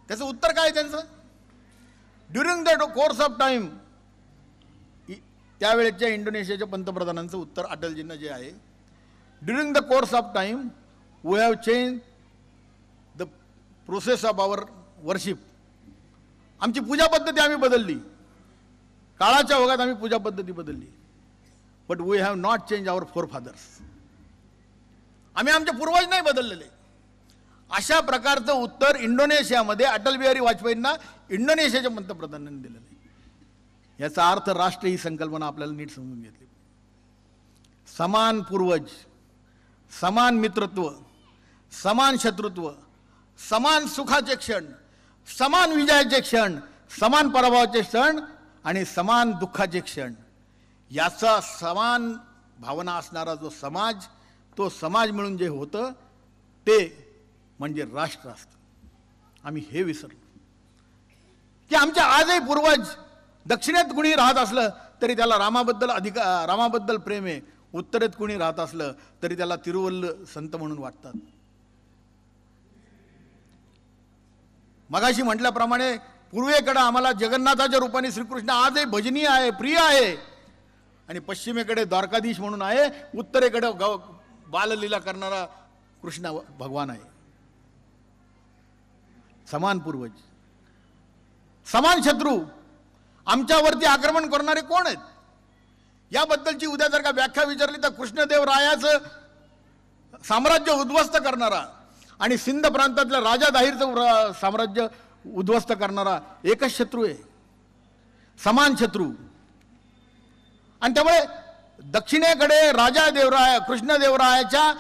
Speaker 2: त्याचं उत्तर काय त्यांचं? During the course of time, त्यावेळेच्या इंडोनेशियाच्या पंतप्रधानांचं उत्तर अटलजींना जे आहे, during the course of time we have change the process of our worship. आमची पूजा पद्धती आम्ही बदलली, काळाच्या ओघात आम्ही पूजा पद्धती बदलली, but we have not change our forefathers. आम्ही आमचे पूर्वज नाही बदललेले. अशा प्रकारचं उत्तर इंडोनेशियामध्ये अटल बिहारी वाजपेयींना इंडोनेशियाच्या पंतप्रधानांनी दिलेलं आहे. याचा अर्थ राष्ट्र ही संकल्पना आपल्याला नीट समजून घेतली. समान पूर्वज, समान मित्रत्व, समान शत्रुत्व, समान सुखाचे क्षण, समान विजयाचे क्षण, समान पराभवाचे क्षण आणि समान दुःखाचे क्षण, याचा समान भावना असणारा जो समाज, तो समाज मिळून जे होतं ते म्हणजे राष्ट्र असतं. आम्ही हे विसरलो की आमच्या आजही पूर्वज दक्षिणेत कुणी राहत असलं तरी त्याला रामाबद्दल प्रेम आहे, उत्तरेत कुणी राहत असलं तरी त्याला तिरुवल्ल संत म्हणून वाटतात. मगाशी म्हटल्याप्रमाणे पूर्वेकडे आम्हाला जगन्नाथाच्या रूपाने श्रीकृष्ण आजही भजनीय आहे, प्रिय आहे, आणि पश्चिमेकडे द्वारकाधीश म्हणून आहे, उत्तरेकडे बाललीला करणारा कृष्ण भगवान आहे. समान पूर्वज, समान शत्रू, आमच्यावरती आक्रमण करणारे कोण आहेत याबद्दलची उद्या जर का व्याख्या विचारली तर कृष्णदेवरायाचं साम्राज्य उद्ध्वस्त करणारा आणि सिंध प्रांतातल्या राजा दाहिरचं साम्राज्य उद्ध्वस्त करणारा एकच शत्रू आहे, समान शत्रू. आणि त्यामुळे दक्षिणेकडे राजा देवराय कृष्णदेवरायाच्या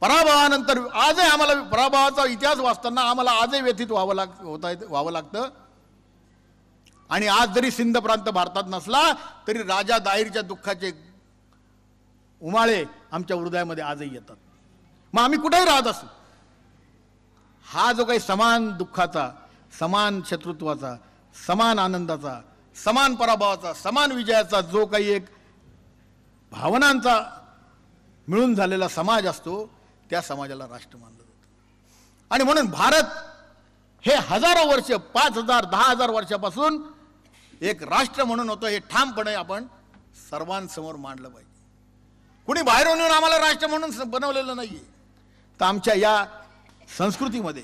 Speaker 2: पराभवानंतर आजही आम्हाला पराभवाचा इतिहास वाचताना आम्हाला आजही व्यथित व्हावं लागतं. आणि आज जरी सिंध प्रांत भारतात नसला तरी राजा दाहिरच्या दुःखाचे उमाळे आमच्या हृदयामध्ये आजही येतात. मग आम्ही कुठेही राहत असू, हा जो काही समान दुःखाचा, समान शत्रुत्वाचा, समान आनंदाचा, समान पराभवाचा, समान विजयाचा जो काही एक भावनांचा मिळून झालेला समाज असतो त्या समाजाला राष्ट्र मानलं जातं. आणि म्हणून भारत हे हजारो वर्ष, 5,000 10,000 वर्षापासून एक राष्ट्र म्हणून होतं, हे ठामपणे आपण सर्वांसमोर मांडलं पाहिजे. कुणी बाहेरून येऊन आम्हाला राष्ट्र म्हणून बनवलेलं नाहीये. तर आमच्या या संस्कृतीमध्ये,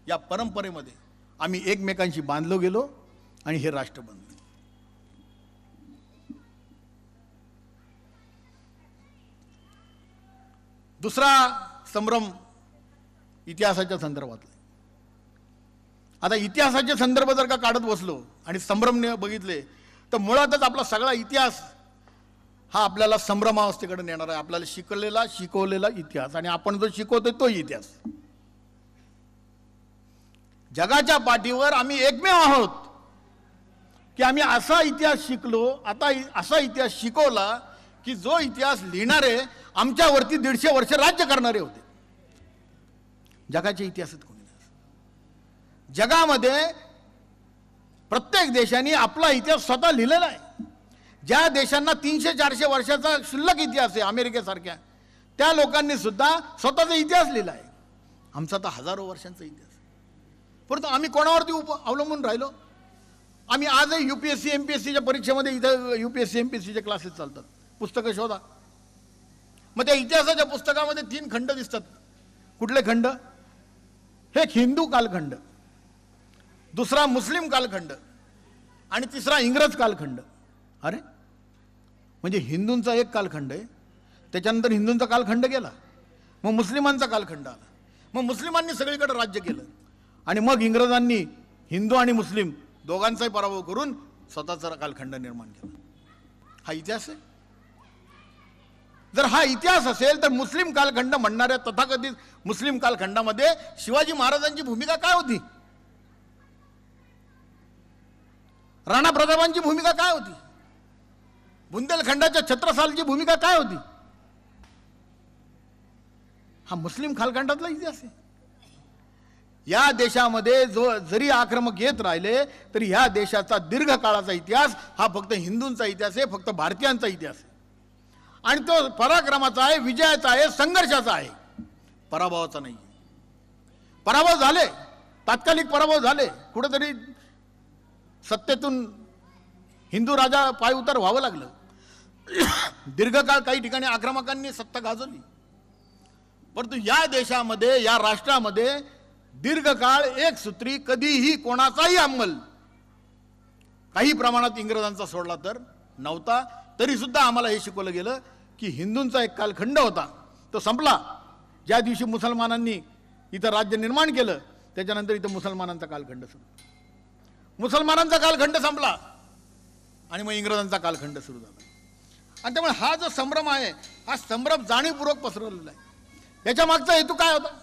Speaker 2: या परंपरेमध्ये आम्ही एकमेकांशी बांधलो गेलो आणि हे राष्ट्र बनलं. दुसरा संभ्रम इतिहासाच्या संदर्भातला. आता इतिहासाचे संदर्भ जर का काढत बसलो आणि संभ्रम बघितले तर मुळातच आपला सगळा इतिहास हा आपल्याला संभ्रमावस्थेकडे नेणार आहे. आपल्याला शिकवलेला इतिहास आणि आपण जो शिकवतोय तो इतिहास. जगाच्या पाठीवर आम्ही एकमेव आहोत की आम्ही असा इतिहास शिकलो, आता असा इतिहास शिकवला की जो इतिहास लिहिणारे आमच्यावरती 150 वर्ष राज्य करणारे होते. जगाच्या इतिहासात कोणी नाही. जगामध्ये प्रत्येक देशाने आपला इतिहास स्वतः लिहिलेला आहे. ज्या देशांना 300-400 वर्षाचा शिल्लक इतिहास आहे, अमेरिकेसारख्या, त्या लोकांनी सुद्धा स्वतःचा इतिहास लिहिला आहे. आमचा तर हजारो वर्षांचा इतिहास. परंतु आम्ही कोणावरती अवलंबून राहिलो? आम्ही आजही UPSC MPSCच्या परीक्षेमध्ये इथं UPSC MPSCचे क्लासेस चालतात, पुस्तकं शोधा. मग त्या इतिहासाच्या पुस्तकामध्ये 3 खंड दिसतात. कुठले खंड? एक हिंदू कालखंड, दुसरा मुस्लिम कालखंड आणि तिसरा इंग्रज कालखंड. अरे म्हणजे हिंदूंचा एक कालखंड आहे, त्याच्यानंतर हिंदूंचा कालखंड गेला, मग मुस्लिमांचा कालखंड आला, मग मुस्लिमांनी सगळीकडे राज्य केलं आणि मग इंग्रजांनी हिंदू आणि मुस्लिम दोघांचाही पराभव करून स्वतःचा कालखंड निर्माण केला. हा इतिहास आहे. जर हा इतिहास असेल तर मुस्लिम कालखंड म्हणणाऱ्या तथाकथित मुस्लिम कालखंडामध्ये शिवाजी महाराजांची भूमिका काय होती? राणा प्रतापांची भूमिका काय होती? बुंदेलखंडाच्या छत्रसालची भूमिका काय होती? हा मुस्लिम कालखंडातला इतिहास आहे. या देशामध्ये जरी आक्रमक येत राहिले तरी ह्या देशाचा दीर्घकाळाचा इतिहास हा फक्त हिंदूंचा इतिहास आहे, फक्त भारतीयांचा इतिहास आहे. आणि तो पराक्रमाचा आहे, विजयाचा आहे, संघर्षाचा आहे, पराभवाचा नाही. पराभव झाले, तात्कालिक पराभव झाले, कुठेतरी सत्तेतून हिंदू राजा पायउतार व्हावं लागलं. दीर्घकाळ काही ठिकाणी आक्रमकांनी सत्ता गाजवली, परंतु या देशामध्ये, या राष्ट्रामध्ये दीर्घकाळ एक सूत्री कधीही कोणाचाही अंमल काही प्रमाणात इंग्रजांचा सोडला तर नव्हता. तरी सुद्धा आम्हाला हे शिकवलं गेलं की हिंदूंचा एक कालखंड होता, तो संपला. ज्या दिवशी मुसलमानांनी इथं राज्य निर्माण केलं त्याच्यानंतर इथं मुसलमानांचा कालखंड सुरू. मुसलमानांचा कालखंड संपला आणि मग इंग्रजांचा कालखंड सुरू झाला. आणि त्यामुळे हा जो संभ्रम आहे, हा संभ्रम जाणीवपूर्वक पसरवलेला आहे. याच्या मागचा हेतू काय होता?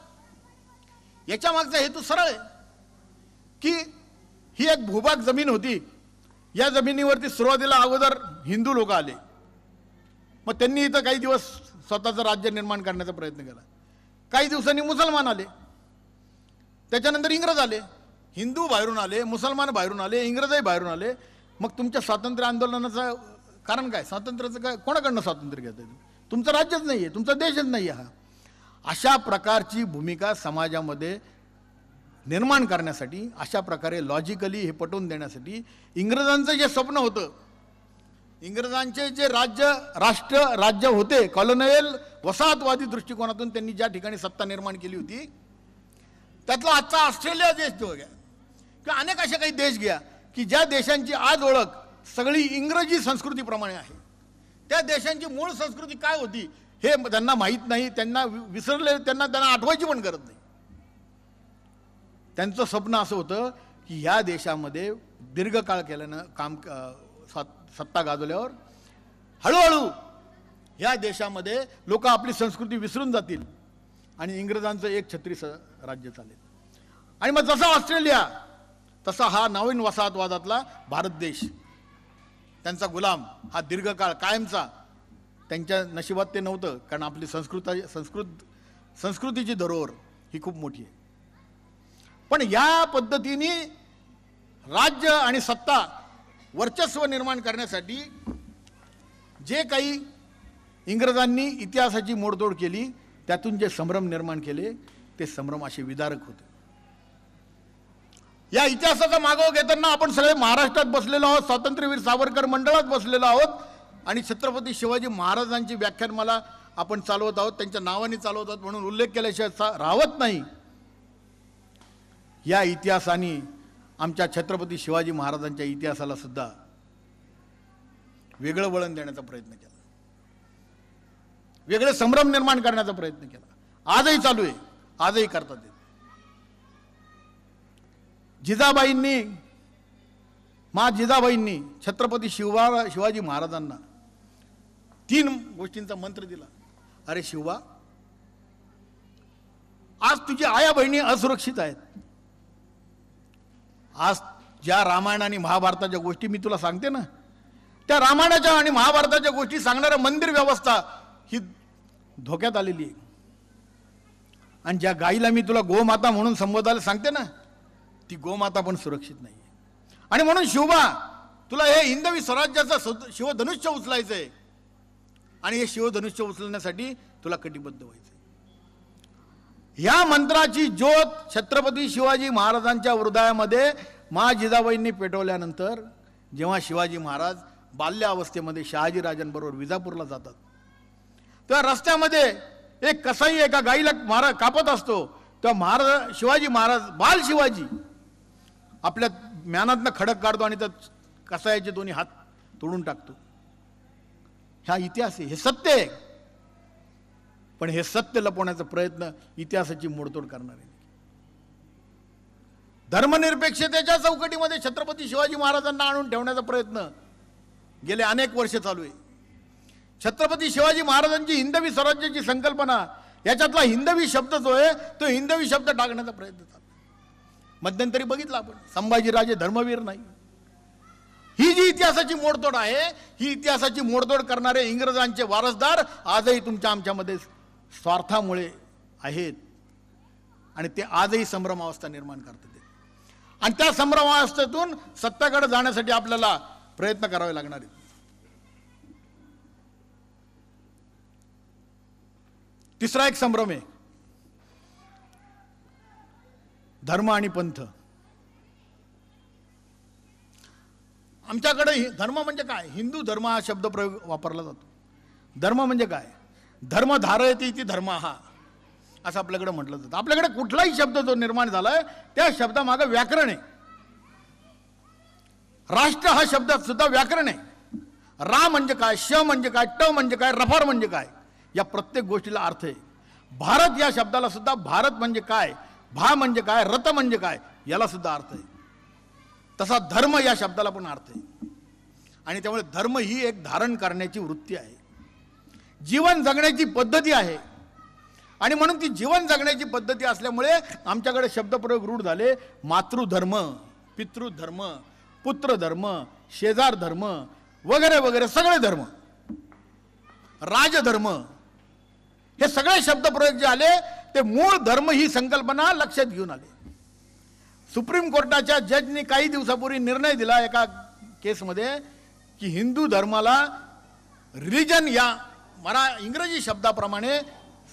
Speaker 2: याच्या मागचा हेतू सरळ आहे की ही एक भूभाग जमीन होती. या जमिनीवरती सुरुवातीला अगोदर हिंदू लोक आले, मग त्यांनी इथं काही दिवस स्वतःचं राज्य निर्माण करण्याचा प्रयत्न केला. काही दिवसांनी मुसलमान आले, त्याच्यानंतर इंग्रज आले. हिंदू बाहेरून आले, मुसलमान बाहेरून आले, इंग्रजही बाहेरून आले. मग तुमच्या स्वातंत्र्य आंदोलनाचं कारण काय? स्वातंत्र्याचं काय? कोणाकडनं स्वातंत्र्य घेताय? तुमचं राज्यच नाही आहे, तुमचा देशच नाही आहे. हा अशा प्रकारची भूमिका समाजामध्ये निर्माण करण्यासाठी, अशा प्रकारे लॉजिकली हे पटवून देण्यासाठी इंग्रजांचं जे स्वप्न होतं, इंग्रजांचे जे राज्य होते, कॉलोनियल वसाहतवादी दृष्टिकोनातून त्यांनी ज्या ठिकाणी सत्ता निर्माण केली होती, त्यातला आजचा ऑस्ट्रेलिया देश जो घ्या किंवा अनेक असे काही देश घ्या की ज्या देशांची आज ओळख सगळी इंग्रजी संस्कृतीप्रमाणे आहे. त्या देशांची मूळ संस्कृती काय होती हे त्यांना माहीत नाही, त्यांना विसरले, त्यांना आठवायची पण गरज नाही. त्यांचं स्वप्न असं होतं की ह्या देशामध्ये दीर्घकाळ केल्यानं सत्ता गाजवल्यावर हळूहळू ह्या देशामध्ये लोक आपली संस्कृती विसरून जातील आणि इंग्रजांचं एक छत्री राज्य चालेल. आणि मग जसा ऑस्ट्रेलिया तसा हा नवीन वसाहतवादातला भारत देश, त्यांचा गुलाम हा दीर्घकाळ कायमचा. त्यांच्या नशिबात ते नव्हतं, कारण आपली संस्कृतीची धरोहर ही खूप मोठी आहे. पण या पद्धतीने राज्य आणि सत्ता वर्चस्व निर्माण करण्यासाठी जे काही इंग्रजांनी इतिहासाची मोडतोड केली, त्यातून जे संभ्रम निर्माण केले ते संभ्रम असे विदारक होते. या इतिहासाचा मागोवा घेताना आपण सगळे महाराष्ट्रात बसलेलो आहोत, स्वातंत्र्यवीर सावरकर मंडळात बसलेलो आहोत आणि छत्रपती शिवाजी महाराजांची व्याख्यानमाला आपण चालवत आहोत, त्यांच्या नावाने चालवत आहोत म्हणून उल्लेख केल्याशिवाय राहत नाही. या इतिहासाने आमच्या छत्रपती शिवाजी महाराजांच्या इतिहासाला सुद्धा वेगळं वळण देण्याचा प्रयत्न केला, वेगळे संभ्रम निर्माण करण्याचा प्रयत्न केला. आजही चालू आहे, आजही करतात. जिजाबाईंनी छत्रपती शिवाजी महाराजांना 3 गोष्टींचा मंत्र दिला. अरे शिवबा, आज तुझी आया बहिणी असुरक्षित आहेत. आज ज्या रामायण आणि महाभारताच्या गोष्टी मी तुला सांगते ना, त्या रामायणाच्या आणि महाभारताच्या गोष्टी सांगणाऱ्या मंदिर व्यवस्था ही धोक्यात आलेली आहे. आणि ज्या गाईला मी तुला गोमाता म्हणून संबोधायला सांगते ना, ती गोमाता पण सुरक्षित नाही. आणि म्हणून शिवबा, तुला हे हिंदवी स्वराज्याचं शिवधनुष्य उचलायचं आहे आणि हे शिवधनुष्य उचलण्यासाठी तुला कटिबद्ध व्हायचं. या मंत्राची ज्योत छत्रपती शिवाजी महाराजांच्या हृदयामध्ये जिजाबाईंनी पेटवल्यानंतर जेव्हा शिवाजी महाराज बाल्यावस्थेमध्ये शहाजीराजांबरोबर विजापूरला जातात, तेव्हा रस्त्यामध्ये एक कसाई एका गाईला कापत असतो. तेव्हा शिवाजी महाराज बाल शिवाजी आपल्या म्यानातनं खडक काढतो आणि त्या कसाईचे दोन्ही हात तोडून टाकतो. हा इतिहास आहे, हे सत्य आहे. पण हे सत्य लपवण्याचा प्रयत्न इतिहासाची मोडतोड करणार आहे. धर्मनिरपेक्षतेच्या चौकटीमध्ये छत्रपती शिवाजी महाराजांना आणून ठेवण्याचा प्रयत्न गेले अनेक वर्ष चालू आहे. छत्रपती शिवाजी महाराजांची हिंदवी स्वराज्याची संकल्पना, याच्यातला हिंदवी शब्द जो आहे तो हिंदवी शब्द टाकण्याचा प्रयत्न चालू. मध्यंतरी बघितलं आपण, संभाजीराजे धर्मवीर नाही. ही जी इतिहासाची मोडतोड आहे, ही इतिहासाची मोडतोड करणारे इंग्रजांचे वारसदार आजही तुमच्या आमच्यामध्ये स्वार्थामुळे आहेत आणि ते आजही संभ्रमावस्था निर्माण करतात. आणि त्या संभ्रमावस्थेतून सत्याकडे जाण्यासाठी आपल्याला प्रयत्न करावे लागणार आहेत. तिसरा एक संभ्रम आहे धर्म आणि पंथ. आमच्याकडे धर्म म्हणजे काय, हिंदू धर्म हा शब्द प्रयोग वापरला जातो. धर्म म्हणजे काय, धर्म धारयति इति धर्म हा असं आपल्याकडे म्हटलं जातं. आपल्याकडे कुठलाही शब्द जो निर्माण झालाय त्या शब्दामागे व्याकरण आहे. राष्ट्र हा शब्द सुद्धा व्याकरण आहे. रा म्हणजे काय, श म्हणजे काय, ट म्हणजे काय, रफार म्हणजे काय, या प्रत्येक गोष्टीला अर्थ आहे. भारत या शब्दाला सुद्धा भारत म्हणजे काय, भा म्हणजे काय, रत म्हणजे काय, याला सुद्धा अर्थ आहे. तसा धर्म या शब्दाला पण अर्थ आहे. आणि त्यामुळे धर्म ही एक धारण करण्याची वृत्ती आहे, जीवन जगण्याची पद्धती आहे. आणि म्हणून ती जीवन जगण्याची पद्धती असल्यामुळे आमच्याकडे शब्दप्रयोग रूढ झाले. मातृधर्म, पितृधर्म, पुत्रधर्म, शेजार धर्म वगैरे वगैरे सगळे धर्म, राजधर्म, हे सगळे शब्दप्रयोग जे आले ते मूळ धर्म ही संकल्पना लक्षात घेऊन आले. सुप्रीम कोर्टाच्या जजनी काही दिवसापूर्वी निर्णय दिला एका केसमध्ये की हिंदू धर्माला रिलिजन या इंग्रजी शब्दाप्रमाणे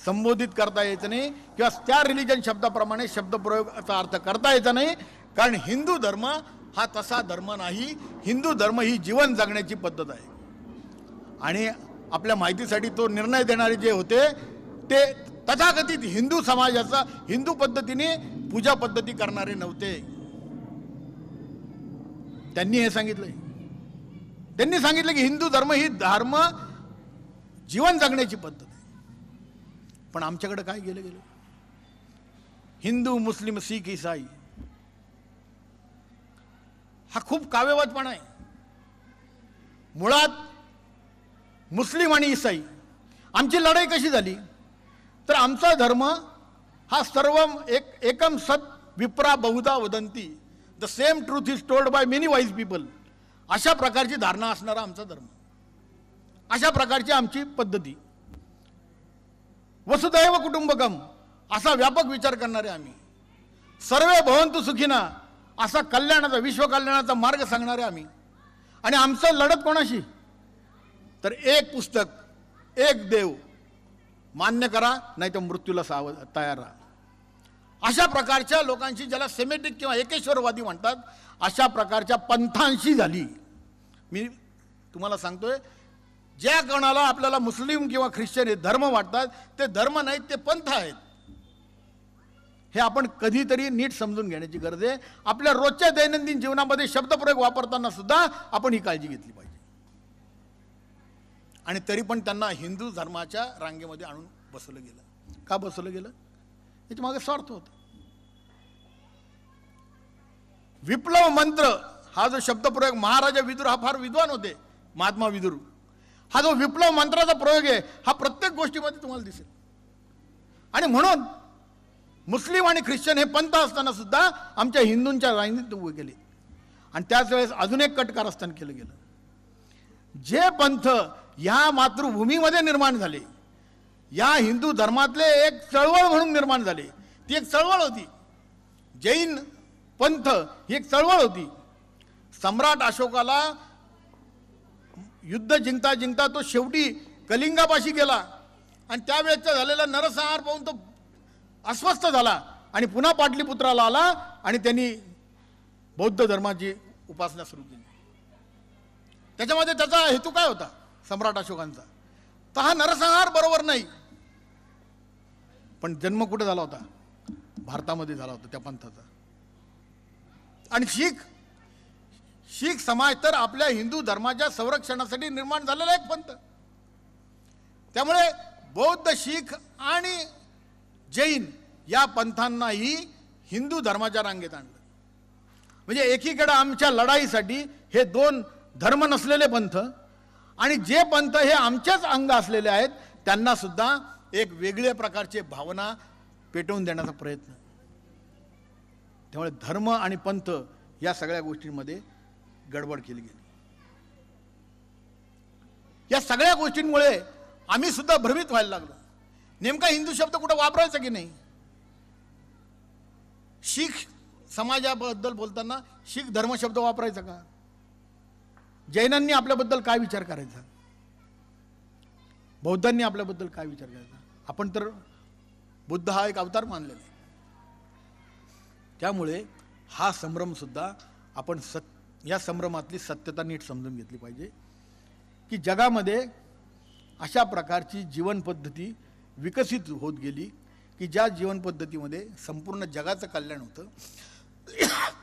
Speaker 2: संबोधित करता यायचं नाही किंवा त्या रिलिजन शब्दाप्रमाणे शब्दप्रयोगाचा अर्थ करता यायचा नाही, कारण हिंदू धर्म हा तसा धर्म नाही. हिंदू धर्म ही जीवन जगण्याची पद्धत आहे. आणि आपल्या माहितीसाठी तो निर्णय देणारे जे होते ते तथाकथित हिंदू समाजाचा हिंदू पद्धतीने पूजा पद्धती करणारे नव्हते. त्यांनी हे सांगितलंय, त्यांनी सांगितलं की हिंदू धर्म ही धर्म जीवन जगण्याची पद्धत आहे. पण आमच्याकडे काय गेलं हिंदू, मुस्लिम, शीख, ईसाई हा खूप काव्यवादपणा आहे. मुळात मुस्लिम आणि ईसाई आमची लढाई कशी झाली तर आमचा धर्म हा सर्व एकम सत विप्रा बहुधा वदंती, the same truth is told by many wise people, अशा प्रकारची धारणा असणारा आमचा धर्म, अशा प्रकारची आमची पद्धती. वसुदैव कुटुंबकम असा व्यापक विचार करणारे आम्ही, सर्वे भवन्तु सुखिना असा कल्याणाचा विश्व कल्याणाचा मार्ग सांगणारे आम्ही. आणि आमचं लढत कोणाशी तर एक पुस्तक, एक देव मान्य करा नाही तर मृत्यूला तयार राहा, अशा प्रकारच्या लोकांशी, ज्याला सेमेटिक किंवा एकेश्वरवादी म्हणतात, अशा प्रकारच्या पंथांशी झाली. मी तुम्हाला सांगतोय, ज्या कोणाला आपल्याला मुस्लिम किंवा ख्रिश्चन हे धर्म वाटतात ते धर्म नाहीत, ते पंथ आहेत. हे आपण कधीतरी नीट समजून घेण्याची गरज आहे. आपल्या रोजच्या दैनंदिन जीवनामध्ये शब्दप्रयोग वापरताना सुद्धा आपण ही काळजी घेतली पाहिजे. आणि तरी पण त्यांना हिंदू धर्माच्या रांगेमध्ये आणून बसवलं गेलं. का बसवलं गेलं? याच्या मागे स्वार्थ होता. विप्लव मंत्र हा जो शब्दप्रयोग, महाराजा विदुर हा फार विद्वान होते, महात्मा विदुर, हा जो विप्लव मंत्राचा प्रयोग आहे हा प्रत्येक गोष्टीमध्ये तुम्हाला दिसेल. आणि म्हणून मुस्लिम आणि ख्रिश्चन हे पंथ असताना सुद्धा आमच्या हिंदूंच्या रांगेत उभे केले. आणि त्याच वेळेस अजून एक कटकारस्थान केलं गेलं. जे पंथ या मातृभूमीमध्ये निर्माण झाले, या हिंदू धर्मातले एक चळवळ म्हणून निर्माण झाले, ती एक चळवळ होती. जैन पंथ ही एक चळवळ होती. सम्राट अशोकाला युद्ध जिंकता जिंकता तो शेवटी कलिंगापाशी गेला आणि त्यावेळेचा झालेला नरसंहार पाहून तो अस्वस्थ झाला आणि पुन्हा पाटलीपुत्राला आला आणि त्यांनी बौद्ध धर्माची उपासना सुरू केली. त्याच्यामध्ये त्याचा हेतू काय होता सम्राट अशोकांचा? तर हा नरसंहार बरोबर नाही, पण जन्म कुठे झाला होता? भारतामध्ये झाला होता त्या पंथाचा. आणि शीख समाज तर आपल्या हिंदू धर्माच्या संरक्षणासाठी निर्माण झालेला एक पंथ. त्यामुळे बौद्ध, शीख आणि जैन या पंथांनाही हिंदू धर्माच्या रांगेत आणलं. म्हणजे एकीकडे आमच्या लढाईसाठी हे दोन धर्म नसलेले पंथ आणि जे पंथ हे आमचेच अंग असलेले आहेत त्यांना सुद्धा एक वेगळ्या प्रकारचे भावना पेटवून देण्याचा प्रयत्न. त्यामुळे धर्म आणि पंथ या सगळ्या गोष्टींमध्ये गडबड केली गेली. या सगळ्या गोष्टींमुळे आम्ही सुद्धा भ्रमित व्हायला लागलो. नेमका हिंदू शब्द कुठं वापरायचा की नाही? शीख समाजाबद्दल बोलताना शीख धर्म शब्द वापरायचा का? जैनांनी आपल्याबद्दल काय विचार करायचा? बौद्धांनी आपल्याबद्दल काय विचार करायचा? आपण तर बुद्ध हा एक अवतार मानलेला आहे. त्यामुळे हा संभ्रम सुद्धा आपण या संभ्रमातली सत्यता नीट समजून घेतली पाहिजे की जगामध्ये अशा प्रकारची जीवन पद्धती विकसित होत गेली की ज्या जीवन पद्धतीमध्ये संपूर्ण जगाचं कल्याण होतं.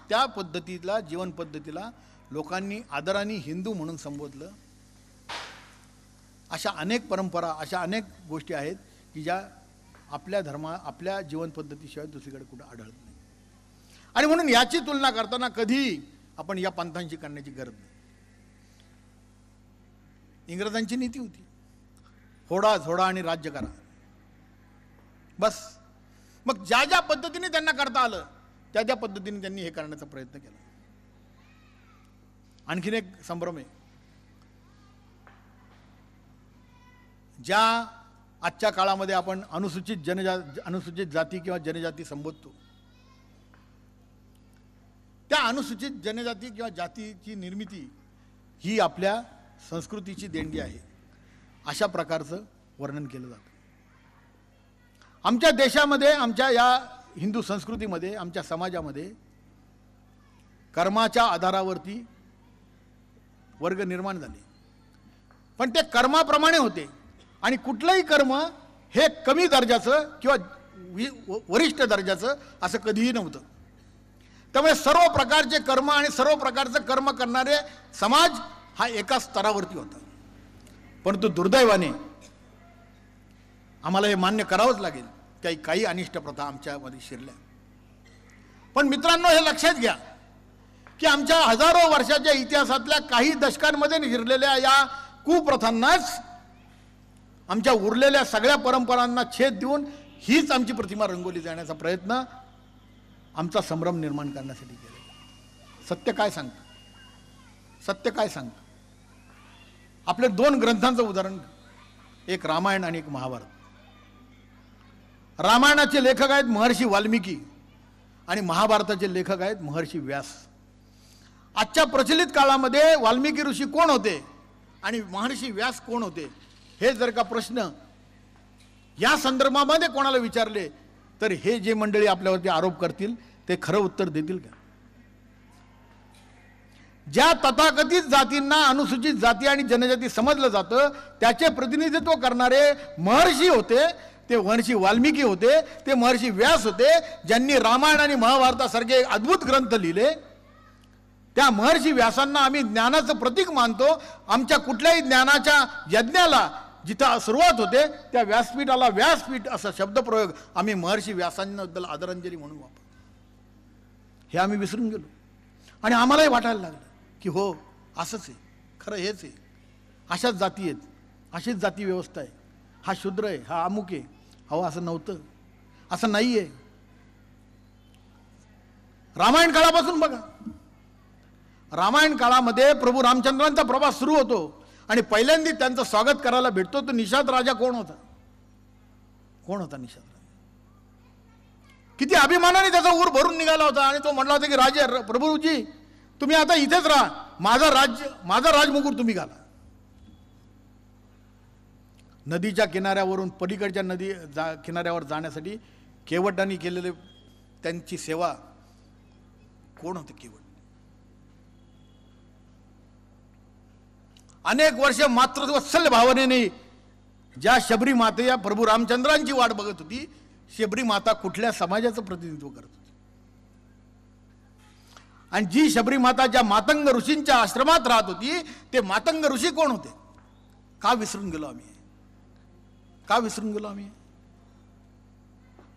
Speaker 2: त्या पद्धतीला, जीवन पद्धतीला लोकांनी आदराने हिंदू म्हणून संबोधलं. अशा अनेक परंपरा, अशा अनेक गोष्टी आहेत की ज्या आपल्या जीवन पद्धतीशिवाय दुसरीकडे कुठं आढळत नाही. आणि म्हणून याची तुलना करताना कधी आपण या पंथांशी करण्याची गरज नाही. इंग्रजांची नीती होती फोडा झोडा आणि राज्य करा, बस. मग ज्या ज्या पद्धतीने त्यांना करता आलं त्या त्या पद्धतीने त्यांनी हे करण्याचा प्रयत्न केला. आणखीन एक संभ्रम आहे. ज्या आजच्या काळामध्ये आपण अनुसूचित जाती किंवा जनजाती संबोधतो, त्या अनुसूचित जनजाती किंवा जातीची निर्मिती ही आपल्या संस्कृतीची देणगी आहे अशा प्रकारचं वर्णन केलं जातं. आमच्या देशामध्ये, आमच्या या हिंदू संस्कृतीमध्ये, आमच्या समाजामध्ये कर्माच्या आधारावरती वर्ग निर्माण झाले, पण ते कर्माप्रमाणे होते. आणि कुठलंही कर्म हे कमी दर्जाचं किंवा वरिष्ठ दर्जाचं असं कधीही नव्हतं. त्यामुळे सर्व प्रकारचे कर्म आणि सर्व प्रकारचं कर्म करणारे समाज हा एका स्तरावरती होता. परंतु दुर्दैवाने आम्हाला हे मान्य करावंच लागेल, काही अनिष्ट प्रथा आमच्यामध्ये शिरल्या. पण मित्रांनो, हे लक्षात घ्या की आमच्या हजारो वर्षाच्या इतिहासातल्या काही दशकांमध्ये शिरलेल्या या कुप्रथांनाच, आमच्या उरलेल्या सगळ्या परंपरांना छेद देऊन हीच आमची प्रतिमा रंगवली जाण्याचा प्रयत्न आमचा संभ्रम निर्माण करण्यासाठी केला. सत्य काय सांगतं? सत्य काय सांगतं? आपले दोन ग्रंथांचं उदाहरण, एक रामायण आणि एक महाभारत. रामायणाचे लेखक आहेत महर्षी वाल्मिकी आणि महाभारताचे लेखक आहेत महर्षी व्यास. आजच्या प्रचलित काळामध्ये वाल्मिकी ऋषी कोण होते आणि महर्षी व्यास कोण होते, हे जर का प्रश्न या संदर्भामध्ये कोणाला विचारले तर हे जे मंडळी आपल्यावरती आरोप करतील ते खरं उत्तर देतील का? ज्या तथाकथित जातींना अनुसूचित जाती आणि जनजाती समजलं जातं त्याचे प्रतिनिधित्व करणारे महर्षी होते ते महर्षी वाल्मिकी होते, ते महर्षी व्यास होते, ज्यांनी रामायण आणि महाभारतासारखे अद्भुत ग्रंथ लिहिले. त्या महर्षी व्यासांना आम्ही ज्ञानाचं प्रतीक मानतो. आमच्या कुठल्याही ज्ञानाच्या यज्ञाला जिथं सुरुवात होते त्या व्यासपीठाला व्यासपीठ असा शब्दप्रयोग आम्ही महर्षी व्यासांबद्दल आदरांजली म्हणून वापरतो. हे आम्ही विसरून गेलो आणि आम्हालाही वाटायला लागलं की हो असंच आहे, खरं हेच आहे, अशाच जाती आहेत, अशीच जाती व्यवस्था आहे, हा शूद्र आहे, हा अमुक आहे. अहो असं नव्हतं, असं नाही आहे. रामायण काळापासून बघा, रामायण काळामध्ये प्रभू रामचंद्रांचा प्रवास सुरू होतो आणि पहिल्यांदा त्यांचं स्वागत करायला भेटतो. तो निषाद राजा कोण होता? कोण होता निषाद राजा? किती अभिमानाने त्याचा ऊर भरून निघाला होता आणि तो म्हटला होता की राजे, प्रभूजी तुम्ही आता इथेच राहा, माझा राजमुकुट तुम्ही घाला. नदीच्या किनाऱ्यावरून पलीकडच्या किनाऱ्यावर जाण्यासाठी केवटांनी केलेले त्यांची सेवा कोण होते? केवट. अनेक वर्ष मातृवत्सल भावनेने ज्या शबरी माते या प्रभू रामचंद्रांची वाट बघत होती, शबरी माता कुठल्या समाजाचं प्रतिनिधित्व करत होती? आणि जी शबरी माता ज्या मातंग ऋषींच्या आश्रमात राहत होती, ते मातंग ऋषी कोण होते? का विसरून गेलो आम्ही? का विसरून गेलो आम्ही?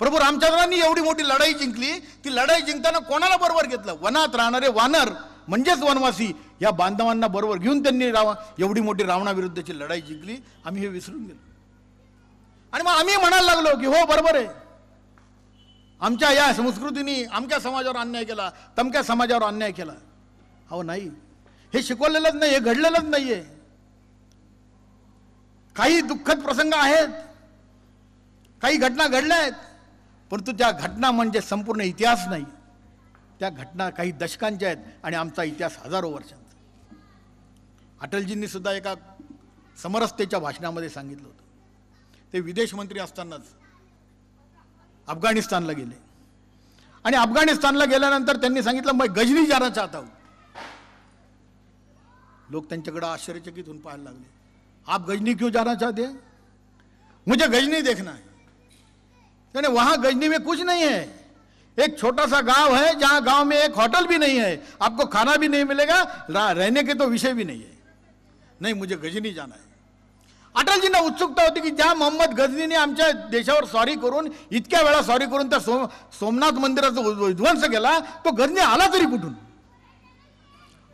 Speaker 2: प्रभू रामचंद्रांनी एवढी मोठी लढाई जिंकली. ती लढाई जिंकताना कोणाला बरोबर घेतलं? वनात राहणारे वानर म्हणजेच वनवासी या बांधवांना बरोबर घेऊन त्यांनी एवढी मोठी रावणाविरुद्धची लढाई जिंकली. आम्ही हे विसरून गेलो. आणि मग आम्ही म्हणायला लागलो की हो बरोबर आहे, आमच्या या संस्कृतीने आमच्या समाजावर अन्याय केला, तमक्या समाजावर अन्याय केला. अहो नाही, हे शिकवलेलंच नाही, हे घडलेलंच नाहीये. काही दुःखद प्रसंग आहेत, काही घटना घडल्या आहेत, परंतु त्या घटना म्हणजे संपूर्ण इतिहास नाही. त्या घटना काही दशकांच्या आहेत आणि आमचा इतिहास हजारो वर्षांचा. अटलजींनी सुद्धा एका समरसतेच्या भाषणामध्ये सांगितलं होतं. ते विदेश मंत्री असतानाच अफगाणिस्तानला गेले आणि अफगाणिस्तानला गेल्यानंतर त्यांनी सांगितलं मैं गजनी जाना चाहता हूं. लोक त्यांच्याकडे आश्चर्यचकित होऊन पाहायला लागले. आप गजनी क्यों जाना चाहते हैं? मुझे गजनी देखना है. यानी वहां गजनी में कुछ नहीं है, एक छोटा सा गांव है जहां गांव में एक होटल भी नहीं है, आपको खाना भी नहीं मिलेगा, रहने के तो विषय भी नहीं है. नहीं, मुझे गजनी जाना है. अटलजींना उत्सुकता होती की ज्या मोहम्मद गजनीने आमच्या देशावर सॉरी करून इतक्या वेळा सॉरी करून त्या सोमनाथ मंदिराचा विध्वंस केला, तो गजनी आला तरी कुठून?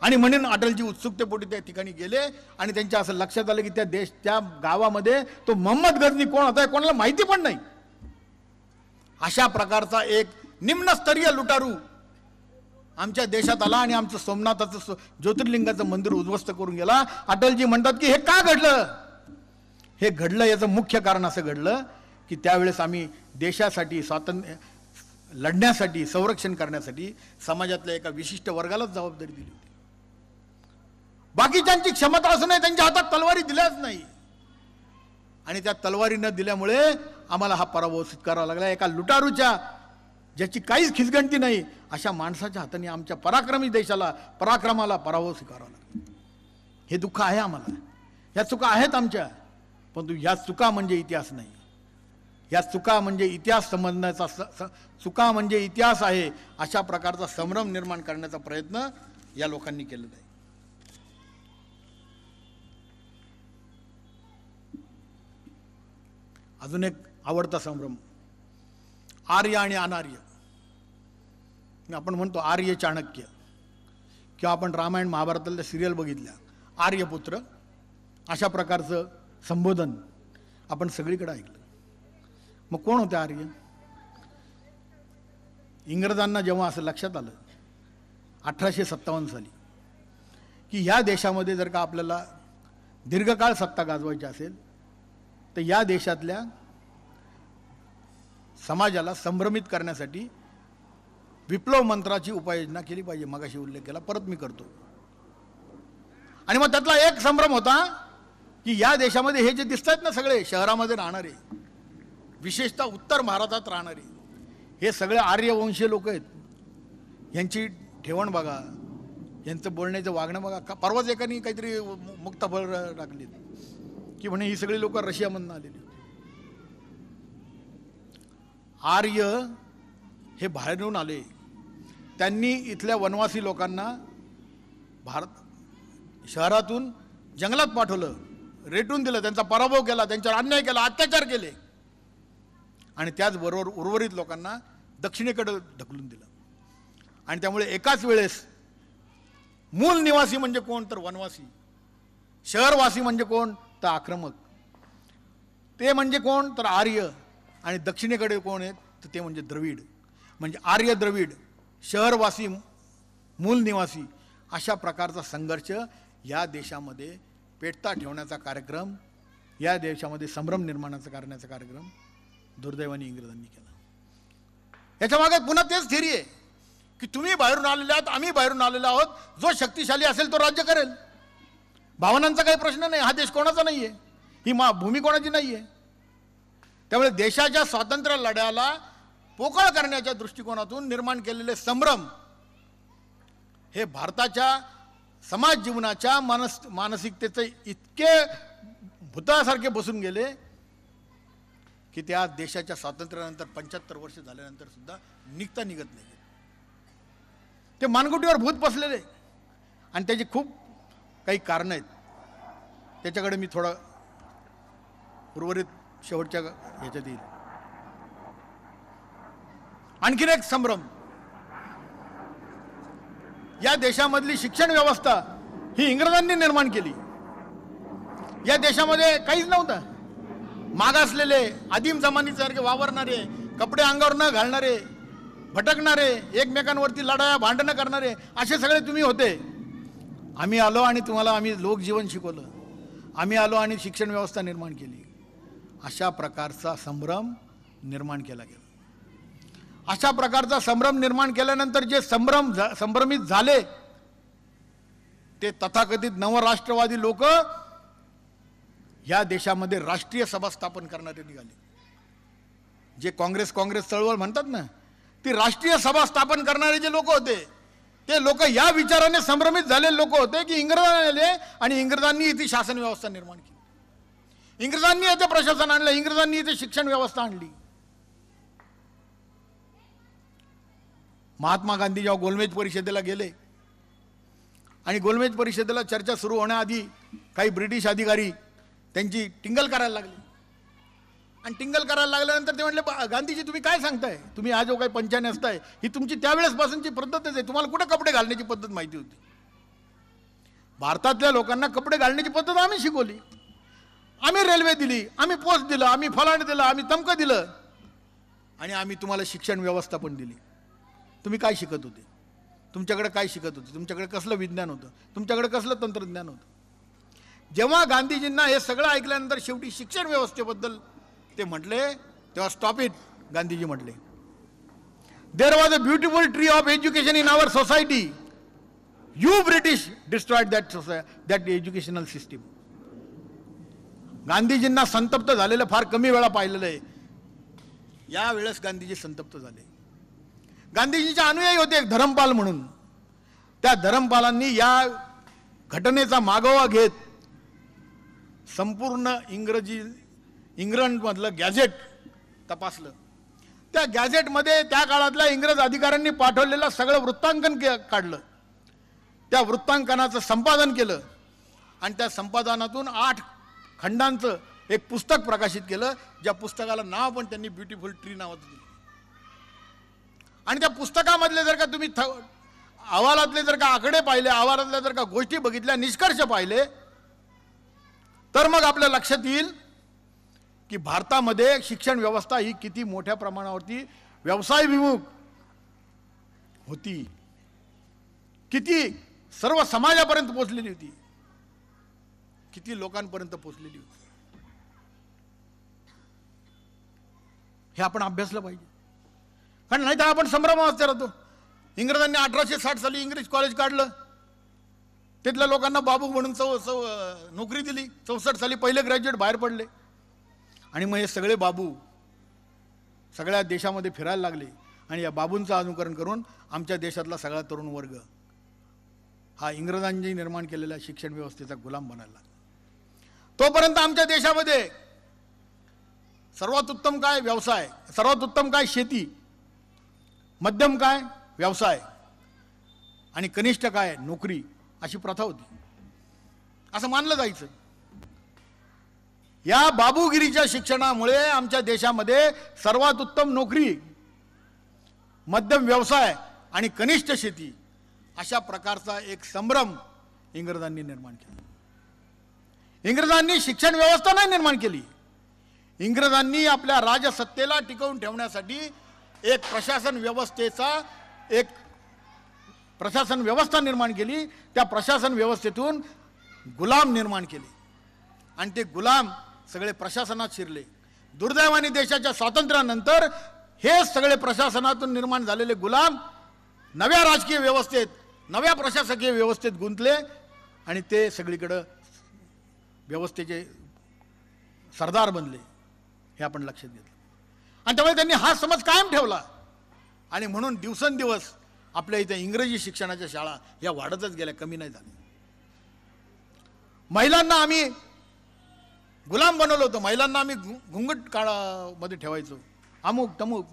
Speaker 2: आणि म्हणून अटलजी उत्सुकतेपोटी त्या ठिकाणी गेले आणि त्यांच्या असं लक्षात आलं की त्या गावामध्ये तो मोहम्मद गजनी कोण होता कोणाला माहिती पण नाही. अशा प्रकारचा एक निम्नस्तरीय लुटारू आमच्या देशात आला आणि आमचं सोमनाथाचं ज्योतिर्लिंगाचं मंदिर उद्ध्वस्त करून गेला. अटलजी म्हणतात की हे का घडलं? हे घडलं याचं मुख्य कारण असं घडलं की त्यावेळेस आम्ही देशासाठी स्वातंत्र्य लढण्यासाठी संरक्षण करण्यासाठी समाजातल्या एका विशिष्ट वर्गालाच जबाबदारी दिली होती. बाकीच्यांची क्षमता असूनही त्यांच्या हातात तलवारी दिल्याच नाही आणि त्या तलवारी न दिल्यामुळे आम्हाला हा पराभव स्वीकारावा लागला. एका लुटारूच्या ज्याची काहीच खिचगणती नाही अशा माणसाच्या हाताने आमच्या पराक्रमी देशाला पराक्रमाला पराभव स्वीकारावा लागला. हे दुःख आहे आम्हाला, या चुका आहेत आमच्या, परंतु या चुका म्हणजे इतिहास नाही. या चुका म्हणजे इतिहास समजण्याचा चुका म्हणजे इतिहास आहे अशा प्रकारचा संभ्रम निर्माण करण्याचा प्रयत्न या लोकांनी केलेला आहे. अजून एक आवडता संभ्रम आर्य आणि अनार्य. आपण म्हणतो आर्य चाणक्य, किंवा आपण रामायण महाभारतातल्या सिरियल बघितल्या आर्यपुत्र, अशा प्रकारचं संबोधन आपण सगळीकडे ऐकलं. मग कोण होते आर्य? इंग्रजांना जेव्हा असं लक्षात आलं 1857 साली की ह्या देशामध्ये जर का आपल्याला दीर्घकाळ सत्ता गाजवायची असेल तर या देशातल्या समाजाला संभ्रमित करण्यासाठी विप्लव मंत्राची उपाययोजना केली पाहिजे. मगाशी उल्लेख केला, परत मी करतो. आणि मग त्यातला एक संभ्रम होता की या देशामध्ये हे जे दिसत आहेत ना सगळे शहरामध्ये राहणारे, विशेषतः उत्तर भारतात राहणारे, हे सगळे आर्यवंशीय लोक आहेत. यांची ठेवण बघा, यांचं बोलण्याचं वागणं बघा. परवाच एकाने काहीतरी मुक्ताफळ टाकली की म्हणे ही सगळी लोक रशियामधून आलेली. आर्य हे बाहेरून आले, त्यांनी इथल्या वनवासी लोकांना शहरातून जंगलात पाठवलं, रेटून दिलं, त्यांचा पराभव केला, त्यांच्यावर अन्याय केला, अत्याचार केले आणि त्याचबरोबर उर्वरित लोकांना दक्षिणेकडे ढकलून दिलं. आणि त्यामुळे एकाच वेळेस मूल निवासी म्हणजे कोण तर वनवासी, शहरवासी म्हणजे कोण तर आक्रमक, ते म्हणजे कोण तर आर्य, आणि दक्षिणेकडे कोण आहेत तर ते म्हणजे द्रविड. म्हणजे आर्य द्रविड, शहरवासी मूल निवासी, अशा प्रकारचा संघर्ष या देशामध्ये पेटता ठेवण्याचा कार्यक्रम, या देशामध्ये संभ्रम निर्माणाचा करण्याचा कार्यक्रम दुर्दैवाने इंग्रजांनी केला. याच्या मागे पुन्हा तेच थिअरी आहे की तुम्ही बाहेरून आलेले आहात, आम्ही बाहेरून आलेलो आहोत, जो शक्तिशाली असेल तो राज्य करेल. भावनांचा काही प्रश्न नाही, हा देश कोणाचा नाहीये, ही भूमी कोणाची नाहीये. त्यामुळे देशाच्या स्वातंत्र्य लढ्याला पोकळ करण्याच्या दृष्टिकोनातून निर्माण केलेले संभ्रम हे भारताच्या समाज जीवनाच्या मानसिकतेचे इतके भूतासारखे बसून गेले की त्या देशाच्या स्वातंत्र्यानंतर 75 वर्ष झाल्यानंतर सुद्धा निघत नाही. ते मानगुटीवर भूत बसलेले आणि त्याची खूप काही कारणं आहेत. त्याच्याकडे मी थोडं उर्वरित शेवटच्या ह्याच्यात येईल. आणखीन एक संभ्रम, या देशामधली शिक्षण व्यवस्था ही इंग्रजांनी निर्माण केली. या देशामध्ये काहीच नव्हतं. मागासलेले, आदिम जमानीसारखे वावरणारे, कपडे अंगावर न घालणारे, भटकणारे, एकमेकांवरती लढाया भांडणं करणारे, असे सगळे तुम्ही होते. आम्ही आलो आणि तुम्हाला आम्ही लोकजीवन शिकवलं. आम्ही आलो आणि शिक्षण व्यवस्था निर्माण केली. अशा प्रकारचा संभ्रम निर्माण केला गेला. अशा प्रकारचा संभ्रम निर्माण केल्यानंतर जे संभ्रमित झाले ते तथाकथित नवराष्ट्रवादी लोक या देशामध्ये राष्ट्रीय सभा स्थापन करणारे निघाले. जे काँग्रेस चळवळ म्हणतात ना, ती राष्ट्रीय सभा स्थापन करणारे जे लोक होते ते लोक या विचाराने संभ्रमित झालेले लोक होते की इंग्रजांनी आले आणि इंग्रजांनी इथे शासन व्यवस्था निर्माण केली, इंग्रजांनी इथे प्रशासन आणलं, इंग्रजांनी इथे शिक्षण व्यवस्था आणली. महात्मा गांधी जेव्हा गोलमेज परिषदेला गेले आणि गोलमेज परिषदेला चर्चा सुरू होण्याआधी काही ब्रिटिश अधिकारी त्यांची टिंगल करायला लागले. आणि टिंगल करायला लागल्यानंतर ते म्हटले, गांधीजी तुम्ही काय सांगताय? तुम्ही हा जो काही पंचाने असताय ही तुमची त्यावेळेसपासूनची पद्धतच आहे. तुम्हाला कुठे कपडे घालण्याची पद्धत माहिती होती? भारतातल्या लोकांना कपडे घालण्याची पद्धत आम्ही शिकवली. आम्ही रेल्वे दिली, आम्ही पोस्ट दिलं, आम्ही फलाण दिलं, आम्ही तमकं दिलं आणि आम्ही तुम्हाला शिक्षण व्यवस्था पण दिली. तुम्ही काय शिकत होते? तुमच्याकडे काय शिकत होते? तुमच्याकडे कसलं विज्ञान होतं? तुमच्याकडे कसलं तंत्रज्ञान होतं? जेव्हा गांधीजींना हे सगळं ऐकल्यानंतर शेवटी शिक्षण व्यवस्थेबद्दल ते म्हटले तेव्हा स्टॉप इट. गांधीजी म्हटले, there was a beautiful tree of education in our society. You British destroyed that educational system. गांधीजींना संतप्त झालेलं फार कमी वेळा पाहिलेलं आहे. यावेळेस गांधीजी संतप्त झाले. गांधीजीचे अनुयायी होते एक धरमपाल म्हणून. त्या धरमपालांनी या घटनेचा मागोवा घेत संपूर्ण इंग्लंडमधलं गॅझेट तपासलं. त्या गॅझेटमध्ये त्या काळातल्या इंग्रज अधिकाऱ्यांनी पाठवलेलं सगळं वृत्तांकन काढलं. त्या वृत्तांकनाचं संपादन केलं आणि त्या संपादनातून 8 खंडांचं एक पुस्तक प्रकाशित केलं, ज्या पुस्तकाला नाव पण त्यांनी ब्युटिफुल ट्री नावाचं दिलं. आणि त्या पुस्तकामधले जर का तुम्ही अहवालातले जर का आकडे पाहिले, अहवालातल्या जर का गोष्टी बघितल्या, निष्कर्ष पाहिले, तर मग आपल्या लक्षात येईल की भारतामध्ये शिक्षण व्यवस्था ही किती मोठ्या प्रमाणावरती व्यवसायभिमुख होती, किती सर्व समाजापर्यंत पोहोचलेली होती, किती लोकांपर्यंत पोहोचलेली होती. हे आपण अभ्यासलं पाहिजे. कारण नाही तर आपण संभ्रमावस्थेत राहतो. इंग्रजांनी 1860 साली इंग्लिश कॉलेज काढलं, तिथल्या लोकांना बाबू म्हणून नोकरी दिली. 64 साली पहिले ग्रॅज्युएट बाहेर पडले आणि मग हे सगळे बाबू सगळ्या देशामध्ये फिरायला लागले आणि या बाबूंचं अनुकरण करून आमच्या देशातला सगळा तरुण वर्ग हा इंग्रजांनी निर्माण केलेल्या शिक्षण व्यवस्थेचा गुलाम बनायला लागला. तोपर्यंत आमच्या देशामध्ये सर्वात उत्तम काय? व्यवसाय. सर्वात उत्तम काय? शेती. मध्यम काय? व्यवसाय. आणि कनिष्ठ काय? नोकरी. अशी प्रथा होती, असं मानलं जायचं. या बाबूगिरीच्या शिक्षणामुळे आमच्या देशामध्ये सर्वात उत्तम नोकरी, मध्यम व्यवसाय आणि कनिष्ठ शेती अशा प्रकारचा एक संभ्रम इंग्रजांनी निर्माण केला. इंग्रजांनी शिक्षण व्यवस्था नाही निर्माण केली. इंग्रजांनी आपल्या राजसत्तेला टिकवून ठेवण्यासाठी एक प्रशासन व्यवस्था निर्माण केली. त्या प्रशासन व्यवस्थेतून गुलाम निर्माण केले आणि ते गुलाम सगळे प्रशासनात शिरले. दुर्दैवाने देशाच्या स्वातंत्र्यानंतर हे सगळे प्रशासनातून निर्माण झालेले गुलाम नव्या राजकीय व्यवस्थेत, नव्या प्रशासकीय व्यवस्थेत गुंतले आणि ते सगळीकडे व्यवस्थेचे सरदार बनले. हे आपण लक्षात घेतलं आणि त्यामुळे त्यांनी हा समज कायम ठेवला आणि म्हणून दिवसेंदिवस आपल्या इथे इंग्रजी शिक्षणाच्या शाळा या वाढतच गेल्या, कमी नाही झाल्या. महिलांना आम्ही गुलाम बनवलं होतं, महिलांना आम्ही घुंगट काळामध्ये ठेवायचो, अमुक तमुक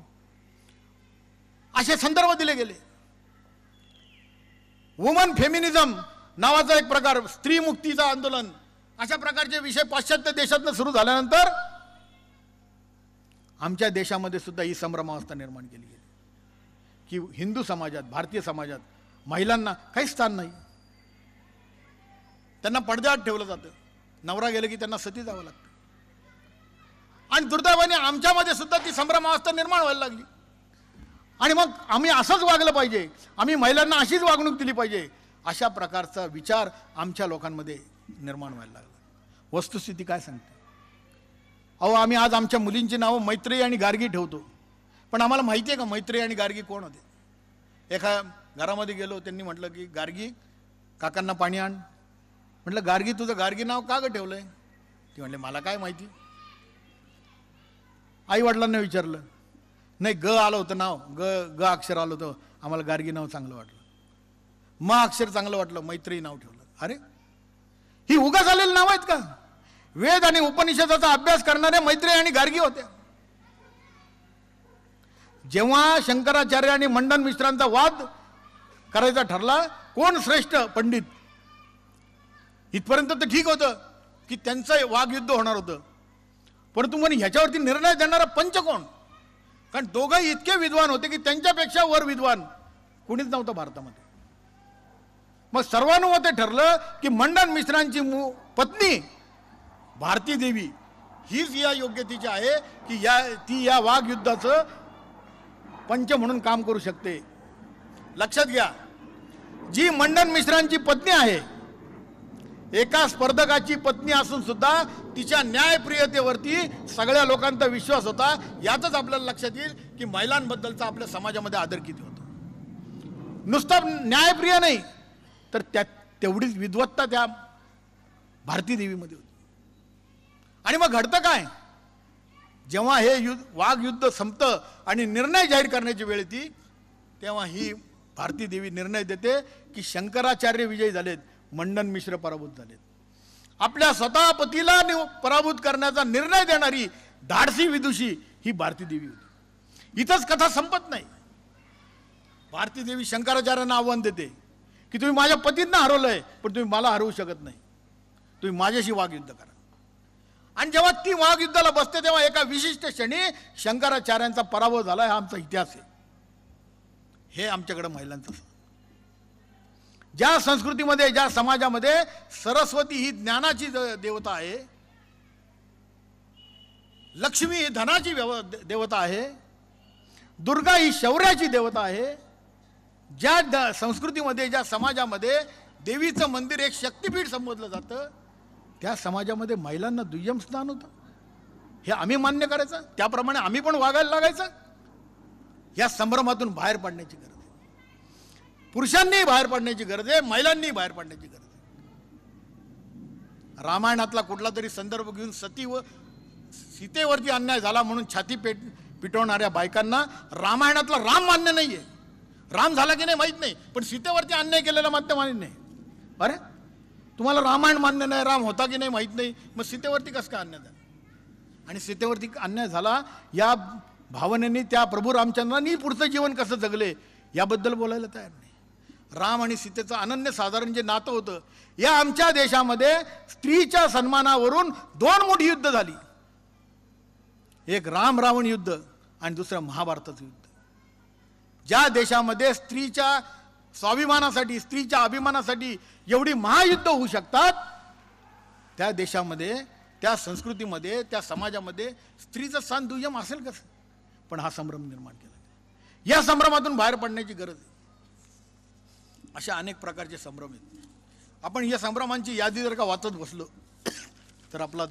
Speaker 2: असे संदर्भ दिले गेले. वुमन फेमिनिझम नावाचा एक प्रकार, स्त्री मुक्तीचं आंदोलन, अशा प्रकारचे विषय पाश्चात्य देशातनं सुरू झाल्यानंतर आमच्या देशामध्ये सुद्धा ही संभ्रमावस्था निर्माण केली गेली की हिंदू समाजात, भारतीय समाजात महिलांना काहीच स्थान नाही. त्यांना पडद्याआड ठेवलं जातं, नवरा गेलं की त्यांना सती जावं लागतं. आणि दुर्दैवाने आमच्यामध्ये सुद्धा ती संभ्रमावस्था निर्माण व्हायला लागली. आणि मग आम्ही असंच वागलं पाहिजे, आम्ही महिलांना अशीच वागणूक दिली पाहिजे, अशा प्रकारचा विचार आमच्या लोकांमध्ये निर्माण व्हायला लागला. वस्तुस्थिती काय सांगते? अहो, आम्ही आज आमच्या मुलींची नावं मैत्रेयी आणि गार्गी ठेवतो, पण आम्हाला माहिती आहे का मैत्रेयी आणि गार्गी कोण होते? एका घरामध्ये गेलो, त्यांनी म्हटलं की गार्गी, काकांना पाणी आण. म्हटलं गार्गी, तुझं गार्गी नाव का ग ठेवलंय? ती म्हणले मला काय माहिती. आई वडिलांना विचारलं, नाही ग आलं होतं नाव, ग अक्षर आलं होतं, आम्हाला गार्गी नाव चांगलं वाटलं. म अक्षर चांगलं वाटलं, मैत्रेयी नाव ठेवलं. अरे, ही उगाच आलेली नाव आहेत का? वेद आणि उपनिषदाचा अभ्यास करणाऱ्या मैत्रेयी आणि गार्गी होत्या. जेव्हा शंकराचार्य आणि मंडन मिश्रांचा वाद करायचा ठरला, कोण श्रेष्ठ पंडित, इथपर्यंत तर ठीक होतं की त्यांचं वाघयुद्ध होणार होतं, परंतु मग ह्याच्यावरती निर्णय देणारा पंच कोण? कारण दोघंही इतके विद्वान होते की त्यांच्यापेक्षा वर विद्वान कोणीच नव्हतं भारतामध्ये. मग सर्वानुमते ठरलं की मंडन मिश्रांची पत्नी भारती देवी हीच या योग्यतेची आहे की ती या वाघयुद्धाचं पंच म्हणून काम करू शकते. लक्षात घ्या, जी मंडन मिश्रांची पत्नी आहे, एका स्पर्धकाची पत्नी असून सुद्धा तिच्या न्यायप्रियतेवरती सगळ्या लोकांचा विश्वास होता. यातच आपल्याला लक्षात येईल की महिलांबद्दलचा आपल्या समाजामध्ये आदर किती होता. नुसता न्यायप्रिय नाही, तर तेवढीच विद्वत्ता त्या भारती देवीमध्ये होती. आणि मग घडतं काय? जेव्हा हे वाघयुद्ध संपतं आणि निर्णय जाहीर करण्याची वेळ येते, तेव्हा ही भारती देवी निर्णय देते की शंकराचार्य विजयी झालेत, मंडन मिश्र पराभूत झालेत. आपल्या स्वतः पतीला पराभूत करण्याचा निर्णय देणारी धाडसी विदुषी ही भारती देवी होती. इथंच कथा संपत नाही. भारती देवी शंकराचार्यांना आव्हान देते की तुम्ही माझ्या पतींना हरवलंय, पण तुम्ही मला हरवू शकत नाही, तुम्ही माझ्याशी वाघयुद्ध करा. आणि जेव्हा ती वाघयुद्धाला बसते तेव्हा एका विशिष्ट क्षणी शंकराचार्यांचा पराभव झाला. हा आमचा इतिहास आहे. हे आमच्याकडे महिलांचं, ज्या संस्कृतीमध्ये, ज्या समाजामध्ये सरस्वती ही ज्ञानाची देवता आहे, लक्ष्मी ही धनाची देवता आहे, दुर्गा ही शौर्याची देवता आहे, ज्या संस्कृतीमध्ये, ज्या समाजामध्ये देवीचं मंदिर एक शक्तिपीठ संबोधलं जातं, त्या समाजामध्ये महिलांना दुय्यम स्थान होतं. हे आम्ही मान्य करायचं, त्याप्रमाणे आम्ही पण वागायला लागायचं. या संभ्रमातून बाहेर पडण्याची गरज आहे. पुरुषांनी बाहेर पडण्याची गरज आहे, महिलांनी बाहेर पडण्याची गरज आहे. रामायणातला कुठला तरी संदर्भ घेऊन सीतेवरती अन्याय झाला म्हणून छाती पिटवणाऱ्या बायकांना रामायणातला राम मान्य नाहीये. राम झाला की नाही माहीत नाही, पण सीतेवरती अन्याय केलेला मात्र मान्य नाही. अरे, तुम्हाला रामायण मान्य नाही, राम होता की नाही माहीत नाही, मग सीतेवरती कसं काय अन्याय झाला? आणि सीतेवरती अन्याय झाला या भावनेने त्या प्रभू रामचंद्रांनी पुढचं जीवन कसं जगले याबद्दल बोलायला तयार नाही. राम आणि सीतेचं अनन्य साधारण जे नातं होतं, या आमच्या देशामध्ये स्त्रीच्या सन्मानावरून दोन मोठी युद्ध झाली. एक राम रावण युद्ध आणि दुसरं महाभारताचं युद्ध. ज्या देशामध्ये स्त्रीच्या स्वाभिमानासाठी, स्त्रीच्या अभिमानासाठी एवढी महायुद्ध होऊ शकतात, त्या देशामध्ये, त्या संस्कृतीमध्ये, त्या समाजामध्ये स्त्रीचं स्थान दुय्यम असेल कसं? पण हा संभ्रम निर्माण केला. या संभ्रमातून बाहेर पडण्याची गरज आहे. अशा अनेक प्रकारचे संभ्रम आहेत. आपण या संभ्रमांची यादी जर का वाचत बसलो तर आपला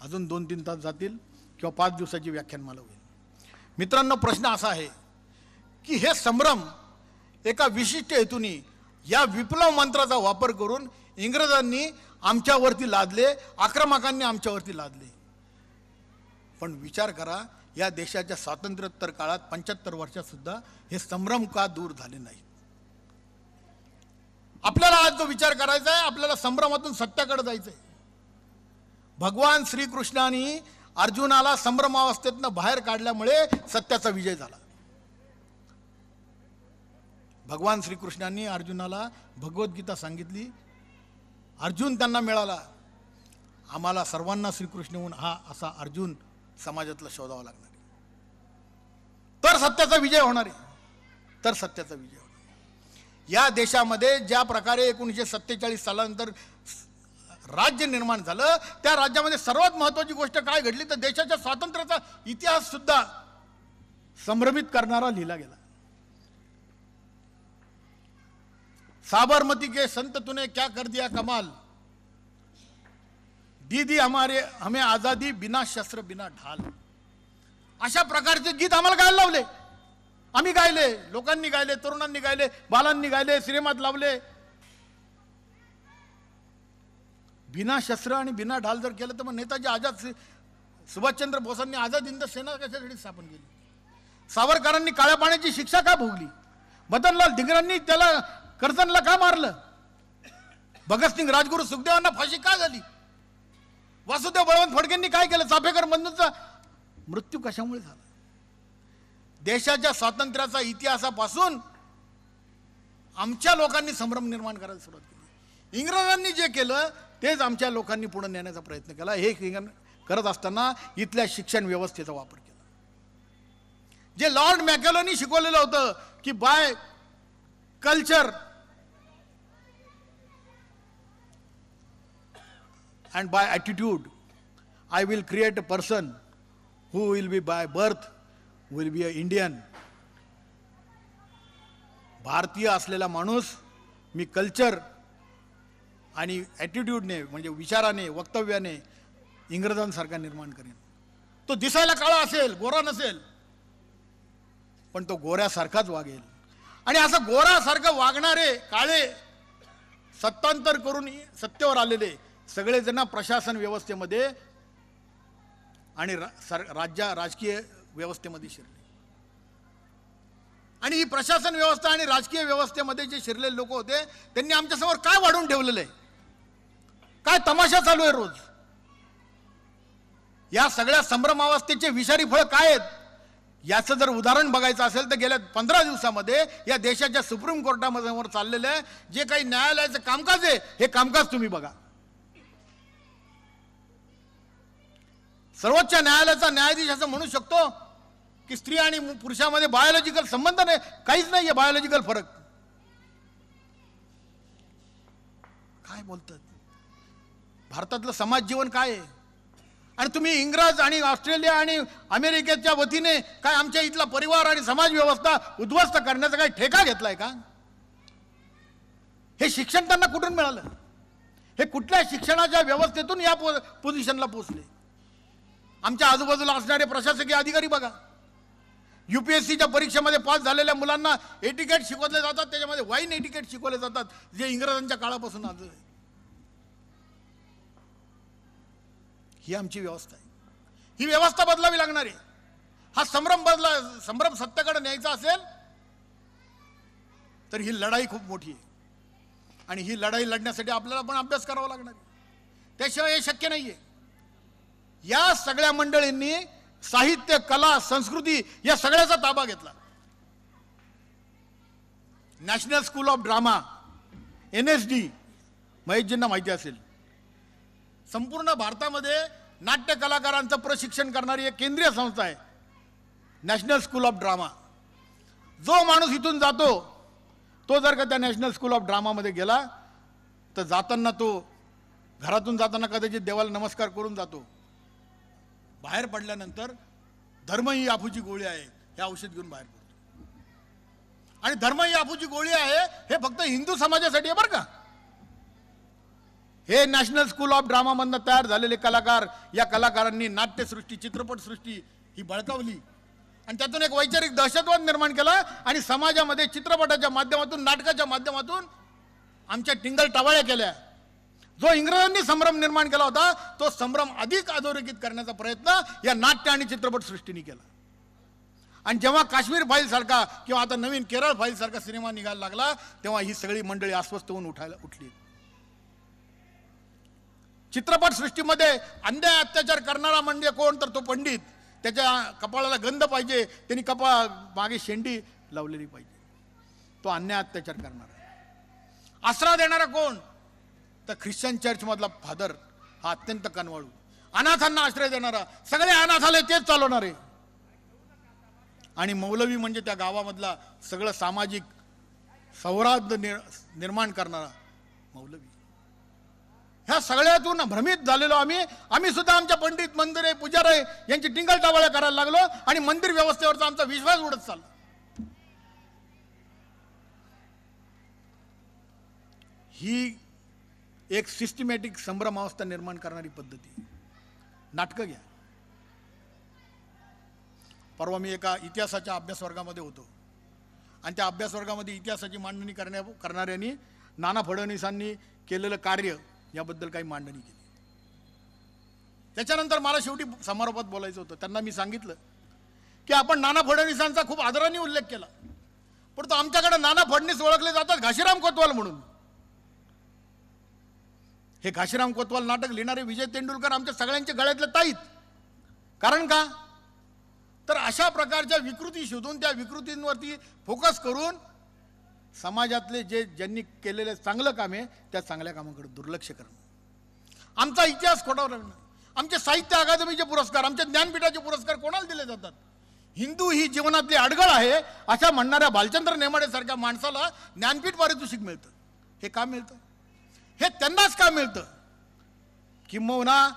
Speaker 2: अजून 2-3 तास जातील किंवा 5 दिवसाची व्याख्यानमाला होईल. मित्रांनो, प्रश्न असा आहे की हे संभ्रम एका विशिष्ट हेतूने या विप्लव मंत्राचा वापर करून इंग्रजांनी आमच्यावरती लादले, आक्रमकांनी आमच्यावरती लादले. पण विचार करा, या देशाच्या स्वातंत्र्योत्तर काळात 75 वर्षात सुद्धा हे संभ्रम का दूर झाले नाही? आपल्याला आज जो विचार करायचा आहे, आपल्याला संभ्रमातून सत्याकडे जायचंय. भगवान श्रीकृष्णाने अर्जुनाला संभ्रमावस्थेतनं बाहेर काढल्यामुळे सत्याचा विजय झाला. भगवान श्रीकृष्णांनी अर्जुनाला भगवद्गीता सांगितली. अर्जुन त्यांना मिळाला. आम्हाला सर्वांना श्रीकृष्ण हा असा अर्जुन समाजातला शोधावा लागणार आहे. तर सत्याचा विजय होणार आहे. तर सत्याचा विजय होणार. या देशामध्ये ज्या प्रकारे 1947 सालानंतर राज्य निर्माण झालं, त्या राज्यामध्ये सर्वात महत्त्वाची गोष्ट काय घडली तर देशाच्या स्वातंत्र्याचा इतिहास सुद्धा संभ्रमित करणारा लिहिला गेला. साबरमती के संत तूने क्या कर दिया कमाल, दीदी हमें आजादी बिना शस्त्र बिना ढाल. अशा प्रकारचे गीत आम्हाला गायला लावले. आम्ही गायले, लोकांनी गायले, तरुणांनी गायले, बालांनी गायले, सिनेमात लावले. बिना शस्त्र आणि बिना ढाल जर केलं तर मग नेताजी आझाद सुभाषचंद्र बोसांनी आझाद हिंद सेना कशासाठी स्थापन केली? सावरकरांनी काळ्या पाण्याची शिक्षा का भोगली? मदनलाल धिंगरांनी त्याला कर्जनला का मारलं? भगतसिंग, राजगुरू, सुखदेवांना फाशी का झाली? वासुदेव बळवंत फडकेंनी काय केलं? चाफेकर बंधूंचा मृत्यू कशामुळे झाला? देशाच्या स्वातंत्र्याचा इतिहासापासून आमच्या लोकांनी संभ्रम निर्माण करायला सुरुवात केली. इंग्रजांनी जे केलं तेच आमच्या लोकांनी पुढे नेण्याचा प्रयत्न केला. हे करत असताना इथल्या शिक्षण व्यवस्थेचा वापर केला. जे लॉर्ड मॅकेलोनी शिकवलेलं होतं की by culture and by attitude I will create a person who will be by birth will be a Indian. भारतीय असलेला माणूस मी कल्चर आणि ॲटिट्यूडने म्हणजे विचाराने, वक्तव्याने इंग्रजांसारखा निर्माण करेन. तो दिसायला काळा असेल, गोरा नसेल, पण तो गोऱ्यासारखाच वागेल. आणि असं गोऱ्यासारखं वागणारे काळे सत्तांतर करून सत्तेवर आलेले सगळेजण प्रशासन व्यवस्थेमध्ये आणि राजकीय व्यवस्थेमध्ये शिरले. आणि ही प्रशासन व्यवस्था आणि राजकीय व्यवस्थेमध्ये जे शिरलेले लोक होते त्यांनी आमच्यासमोर काय वाढून ठेवलेलं आहे? काय तमाशा चालू आहे रोज? या सगळ्या संभ्रमावस्थेचे विषारी फळ काय आहेत याचं जर उदाहरण बघायचं असेल तर गेल्या 15 दिवसामध्ये या देशाच्या सुप्रीम कोर्टामध्ये चाललेलं आहे जे काही न्यायालयाचं कामकाज आहे, हे कामकाज तुम्ही बघा. सर्वोच्च न्यायालयाचा न्यायाधीश असं म्हणू शकतो की स्त्री आणि पुरुषामध्ये बायोलॉजिकल संबंध नाही, काहीच नाहीये बायोलॉजिकल फरक. काय बोलतात? भारतातलं समाज जीवन काय आहे? आणि तुम्ही इंग्रज आणि ऑस्ट्रेलिया आणि अमेरिकेच्या वतीने काय आमच्या इथला परिवार आणि समाज व्यवस्था उद्ध्वस्त करण्याचा काही ठेका घेतलाय का? हे शिक्षण त्यांना कुठून मिळालं? हे कुठल्या शिक्षणाच्या व्यवस्थेतून या पोझिशनला पोहोचले? आमच्या आजूबाजूला असणारे प्रशासकीय अधिकारी बघा. UPSCच्या परीक्षेमध्ये पास झालेल्या मुलांना एटिकेट शिकवले जातात, त्याच्यामध्ये वाईन एटिकेट शिकवले जातात जे इंग्रजांच्या काळापासून आज आहे. ही आमची व्यवस्था आहे. ही व्यवस्था बदलावी लागणार आहे. हा संभ्रम सत्याकडे न्यायचा असेल तर ही लढाई खूप मोठी आहे. आणि ही लढाई लढण्यासाठी आपल्याला पण अभ्यास करावा लागणार आहे. त्याशिवाय हे शक्य नाहीये. या सगळ्या मंडळींनी साहित्य, कला, संस्कृती या सगळ्याचा ताबा घेतला. National school of drama NSD महेशजींना माहिती असेल, संपूर्ण भारतामध्ये नाट्य कलाकारांचं प्रशिक्षण करणारी एक केंद्रीय संस्था आहे नॅशनल स्कूल ऑफ ड्रामा. जो माणूस इथून जातो तो जर का त्या नॅशनल स्कूल ऑफ ड्रामामध्ये गेला तर जाताना तो घरातून जाताना कदाचित देवाला नमस्कार करून जातो. बाहेर पडल्यानंतर धर्म ही आफूची गोळी आहे हे औषध घेऊन बाहेर पडतो. आणि धर्म ही आफूची गोळी आहे हे फक्त हिंदू समाजासाठी आहे बरं का. हे नॅशनल स्कूल ऑफ ड्रामा मधनं तयार झालेले कलाकार, या कलाकारांनी नाट्यसृष्टी, चित्रपटसृष्टी ही बळकावली आणि त्यातून एक वैचारिक दहशतवाद निर्माण केला. आणि समाजामध्ये चित्रपटाच्या माध्यमातून, नाटकाच्या माध्यमातून आमच्या टिंगल टावाळ्या केल्या. जो इंग्रजांनी संभ्रम निर्माण केला होता तो संभ्रम अधिक अधोरेखित करण्याचा प्रयत्न या नाट्य आणि चित्रपट सृष्टीने केला. आणि जेव्हा काश्मीर फाईल सारखा किंवा आता नवीन केरळ फाईल सारखा सिनेमा निघायला लागला तेव्हा ही सगळी मंडळी अस्वस्थ होऊन उठली. चित्रपट सृष्टीमध्ये अन्याय अत्याचार करणारा म्हणजे कोण, तर तो पंडित. त्याच्या कपाळाला गंध पाहिजे, त्यांनी मागे शेंडी लावलेली पाहिजे, तो अन्याय अत्याचार करणारा. आसरा देणारा कोण, तर ख्रिश्चन चर्च मधला फादर, हा अत्यंत कनवाळू. अनाथांना आश्रय देणारा, सगळे अनाथ आले तेच चालवणारे. आणि मौलवी म्हणजे त्या गावामधला सगळं सामाजिक सौहार्द निर्माण करणारा मौलवी. ह्या सगळ्यातून भ्रमित झालेलो आम्ही सुद्धा आमच्या पंडित, मंदिरे, पुजारी यांची टिंगल टावळ्या करायला लागलो आणि मंदिर व्यवस्थेवरचा आमचा विश्वास उडत चालला. ही एक सिस्टमॅटिक संभ्रमावस्था निर्माण करणारी पद्धती. नाटकं घ्या. परवा मी एका इतिहासाच्या अभ्यास वर्गामध्ये होतो आणि त्या अभ्यास वर्गामध्ये इतिहासाची मांडणी करणाऱ्यांनी नाना फडणवीसांनी केलेलं कार्य याबद्दल काही मांडणी केली. त्याच्यानंतर मला शेवटी समारोपात बोलायचं होतं. त्यांना मी सांगितलं की आपण नाना फडणवीसांचा खूप आदराने उल्लेख केला, परंतु आमच्याकडे नाना फडणवीस ओळखले जातात घाशीराम कोतवाल म्हणून. हे घाशीराम कोतवाल नाटक लिहिणारे विजय तेंडुलकर आमच्या सगळ्यांच्या गळ्यातले ताईत. कारण का, तर अशा प्रकारच्या विकृती शोधून त्या विकृतींवरती फोकस करून समाजातले ज्यांनी केलेले चांगलं काम आहे त्या चांगल्या कामाकडे दुर्लक्ष करणं. आमचा इतिहास खोटावला. आमचे साहित्य अकादमीचे पुरस्कार, आमच्या ज्ञानपीठाचे पुरस्कार कोणाला दिले जातात? हिंदू ही जीवनातली अडगळ आहे अशा म्हणणाऱ्या भालचंद्र नेमाडे सारख्या माणसाला ज्ञानपीठ पारितोषिक मिळतं. हे का मिळतं? हे त्यांनाच का मिळतं? किंबहुना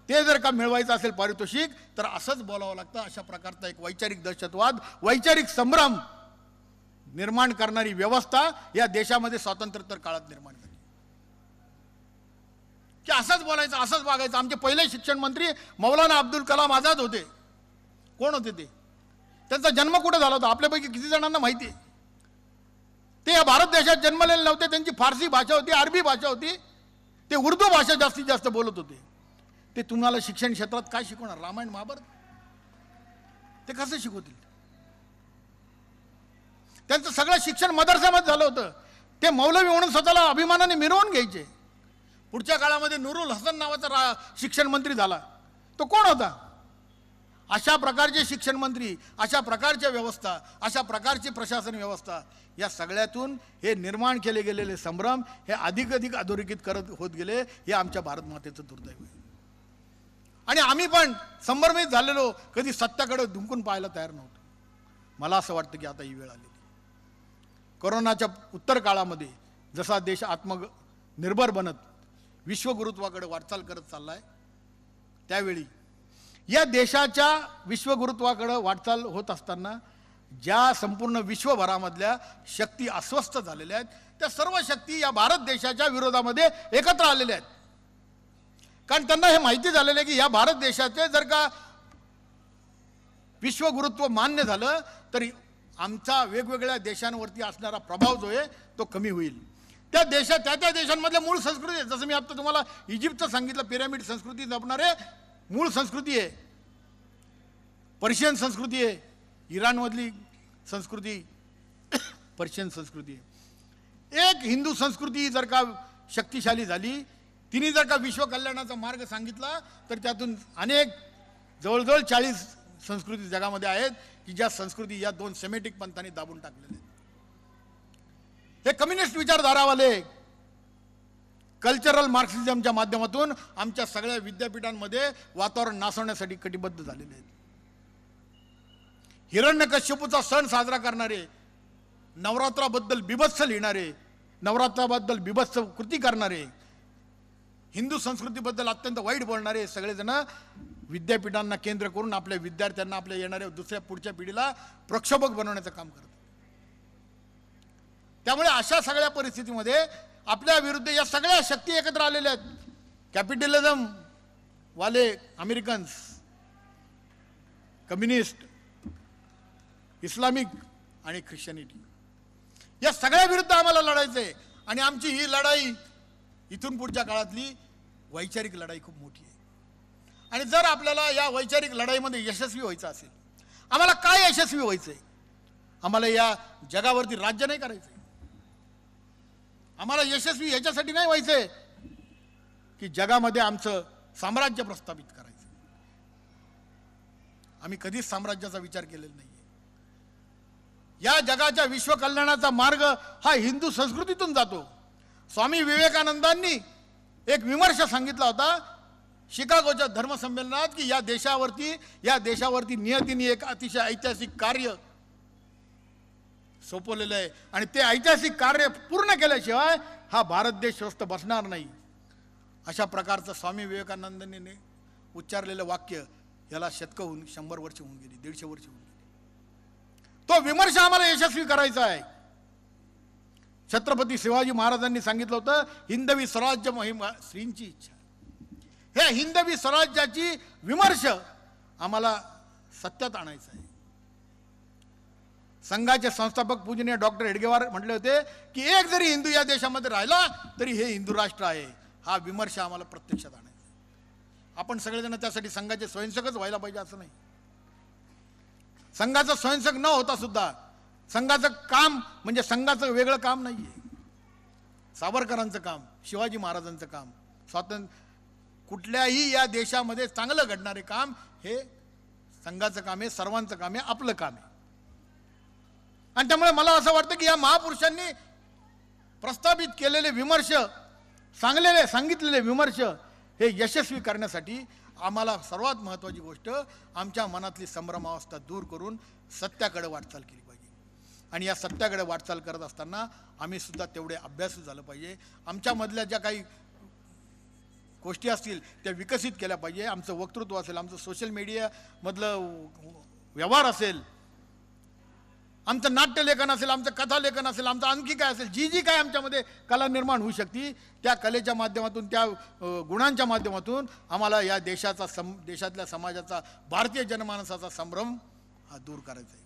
Speaker 2: ते जर का मिळवायचं असेल पारितोषिक तर असंच बोलावं लागतं. अशा प्रकारचा एक वैचारिक दहशतवाद, वैचारिक संभ्रम निर्माण करणारी व्यवस्था या देशामध्ये स्वातंत्र्योत्तर काळात निर्माण झाली. की असंच बोलायचं, असंच वागायचं. आमचे पहिले शिक्षण मंत्री मौलाना अब्दुल कलाम आझाद होते. कोण होते ते? त्यांचा जन्म कुठे झाला होता आपल्यापैकी किती जणांना माहिती आहे? ते या भारत देशात जन्मलेले नव्हते. त्यांची फारसी भाषा होती, अरबी भाषा होती, ते उर्दू भाषा जास्तीत जास्त बोलत होते. ते तुम्हाला शिक्षण क्षेत्रात काय शिकवणार? रामायण महाभारत? ते कसं शिकवतील? त्यांचं सगळं शिक्षण मदरसामध्ये झालं होतं. ते मौलवी म्हणून स्वतःला अभिमानाने मिरवून घ्यायचे. पुढच्या काळामध्ये नुरुल हसन नावाचा शिक्षण मंत्री झाला. तो कोण होता? अशा प्रकारचे शिक्षण मंत्री, अशा प्रकारच्या व्यवस्था, अशा प्रकारची प्रशासन व्यवस्था, या सगळ्यातून हे निर्माण केले गेलेले संभ्रम हे अधिक अधोरेखित करत होत गेले. हे आमच्या भारत मातेचं दुर्दैव आहे. आणि आम्ही पण संभ्रमित झालेलो, कधी सत्याकडे धुंकून पाहायला तयार नव्हतो. मला असं वाटतं की आता ही वेळ आलेली. कोरोनाच्या उत्तर काळामध्ये जसा देश आत्मनिर्भर बनत विश्वगुरुत्वाकडे वाटचाल करत चाललाय, त्यावेळी या देशाच्या विश्वगुरुत्वाकडे वाटचाल होत असताना ज्या संपूर्ण विश्वभरामधल्या शक्ती अस्वस्थ झालेल्या आहेत, त्या सर्व शक्ती या भारत देशाच्या विरोधामध्ये एकत्र आलेल्या आहेत. कारण त्यांना हे माहिती झालेलं आहे की या भारत देशाचे जर का विश्वगुरुत्व मान्य झालं तरी आमचा वेगवेगळ्या देशांवरती असणारा प्रभाव जो आहे तो कमी होईल. त्या देशांमधल्या मूळ संस्कृती, जसं मी आता तुम्हाला इजिप्तचं सांगितलं, पिरॅमिड संस्कृती जपणारे मूळ संस्कृती आहे, पर्शियन संस्कृती आहे, इराणमधली संस्कृती पर्शियन संस्कृती आहे. एक हिंदू संस्कृती जर का शक्तिशाली झाली, तिने जर का विश्व कल्याणाचा मार्ग सांगितला, तर त्यातून अनेक जवळजवळ 40 संस्कृती जगामध्ये आहेत की ज्या संस्कृती या दोन सेमेटिक पंथांनी दाबून टाकलेले आहेत. हे कम्युनिस्ट विचारधारावाले कल्चरल मार्क्सिझमच्या माध्यमातून आमच्या सगळ्या विद्यापीठांमध्ये वातावरण नासवण्यासाठी कटिबद्ध झालेले आहेत. हिरण्यकश्यपूचा सण साजरा करणारे, नवरात्राबद्दल बिभत्स लिहिणारे, नवरात्राबद्दल बिभत्स कृती करणारे, हिंदू संस्कृतीबद्दल अत्यंत वाईट बोलणारे सगळेजण विद्यापीठांना केंद्र करून आपल्या विद्यार्थ्यांना, आपल्या येणाऱ्या दुसऱ्या पुढच्या पिढीला प्रक्षोभक बनवण्याचं काम करतात. त्यामुळे अशा सगळ्या परिस्थितीमध्ये आपल्या विरुद्ध या सगळ्या शक्ती एकत्र आलेल्या आहेत. कॅपिटलिझम वाले अमेरिकन्स, कम्युनिस्ट, इस्लामिक आणि ख्रिश्चनिटी, या सगळ्या विरुद्ध आम्हाला लढायचं आहे. आणि आमची ही लढाई इथून पुढच्या काळातली वैचारिक लढाई खूप मोठी आहे. आणि जर आपल्याला या वैचारिक लढाईमध्ये यशस्वी व्हायचं असेल, आम्हाला काय यशस्वी व्हायचंय? आम्हाला या जगावरती राज्य नाही करायचंय. आम्हाला यशस्वी याच्यासाठी नाही व्हायचंय की जगामध्ये आमचं साम्राज्य प्रस्थापित करायचं. आम्ही कधीच साम्राज्याचा विचार केलेला नाहीये. या जगाच्या विश्व कल्याणाचा मार्ग हा हिंदू संस्कृतीतून जातो. स्वामी विवेकानंदांनी एक विमर्श सांगितला होता शिकागोच्या धर्मसंमेलनात की या देशावरती नियतीने एक अतिशय ऐतिहासिक कार्य सोपवलेलं आहे आणि ते ऐतिहासिक कार्य पूर्ण केल्याशिवाय हा भारत देश स्वस्थ बसणार नाही. अशा प्रकारचं स्वामी विवेकानंदांनी उच्चारलेलं वाक्य याला शतकं 100 वर्ष होऊन गेली, 150 वर्ष होऊन गेली. तो विमर्श आम्हाला यशस्वी करायचा आहे. छत्रपती शिवाजी महाराजांनी सांगितलं होतं हिंदवी स्वराज्य मोहीम श्रींची इच्छा. हे हिंदवी स्वराज्याची विमर्श आम्हाला सत्यात आणायचं आहे. संघाचे संस्थापक पूजनीय डॉक्टर हेडगेवार म्हटले होते की एक जरी हिंदू या देशामध्ये राहिला तरी हे हिंदू राष्ट्र आहे. हा विमर्श आम्हाला प्रत्यक्षात आणायचा. आपण सगळेजण त्यासाठी संघाचे स्वयंसेवकच व्हायला पाहिजे असं नाही. संघाचा स्वयंसेवक न होता सुद्धा संघाचं काम म्हणजे संघाचं वेगळं काम नाहीये. सावरकरांचं काम, शिवाजी महाराजांचं काम, स्वातंत्र्य कुठल्याही या देशामध्ये चांगलं घडणारे काम हे संघाचं काम आहे, सर्वांचं काम आहे, आपलं काम आहे. आणि त्यामुळे मला असं वाटतं की या महापुरुषांनी प्रस्थापित केलेले विमर्श, सांगितलेले विमर्श हे यशस्वी करण्यासाठी आम्हाला सर्वात महत्त्वाची गोष्ट आमच्या मनातली संभ्रमावस्था दूर करून सत्याकडे वाटचाल केली पाहिजे. आणि या सत्याकडे वाटचाल करत असताना आम्ही सुद्धा तेवढे अभ्यासू झालं पाहिजे. आमच्यामधल्या ज्या काही गोष्टी असतील त्या विकसित केल्या पाहिजे. आमचं वक्तृत्व असेल, आमचं सोशल मीडियामधलं व्यवहार असेल, आमचं नाट्यलेखन असेल, आमचं कथालेखन असेल, आमचं आणखी काय असेल, जी काय आमच्यामध्ये कला निर्माण होऊ शकते त्या कलेच्या माध्यमातून, त्या गुणांच्या माध्यमातून आम्हाला या देशातल्या समाजाचा, भारतीय जनमानसाचा संभ्रम हा दूर करायचा आहे.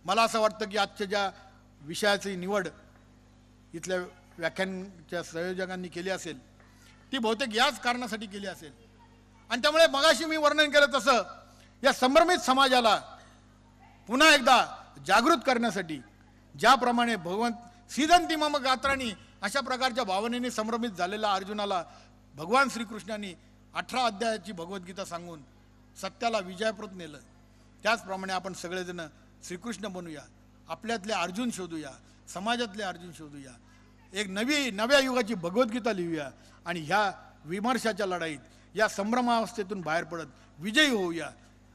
Speaker 2: मला असं वाटतं की आजच्या ज्या विषयाची निवड इथल्या व्याख्यानाच्या संयोजकांनी केली असेल ती बहुतेक याच कारणासाठी केली असेल. आणि त्यामुळे मगाशी मी वर्णन केलं तसं या संभ्रमित समाजाला पुन्हा एकदा जागृत करण्यासाठी ज्याप्रमाणे भगवंत सीदंती मम गात्राणी अशा प्रकारच्या भावनेने संभ्रमित झालेल्या अर्जुनाला भगवान श्रीकृष्णांनी 18 अध्यायाची भगवद्गीता सांगून सत्याला विजयप्रत नेलं. त्याचप्रमाणे आपण सगळेजण श्रीकृष्ण बनूया, आपल्यातले अर्जुन शोधूया, समाजातले अर्जुन शोधूया, एक नव्या युगाची भगवद्गीता लिहूया आणि ह्या विमर्शाच्या लढाईत, या संभ्रमावस्थेतून बाहेर पडत विजयी होऊया.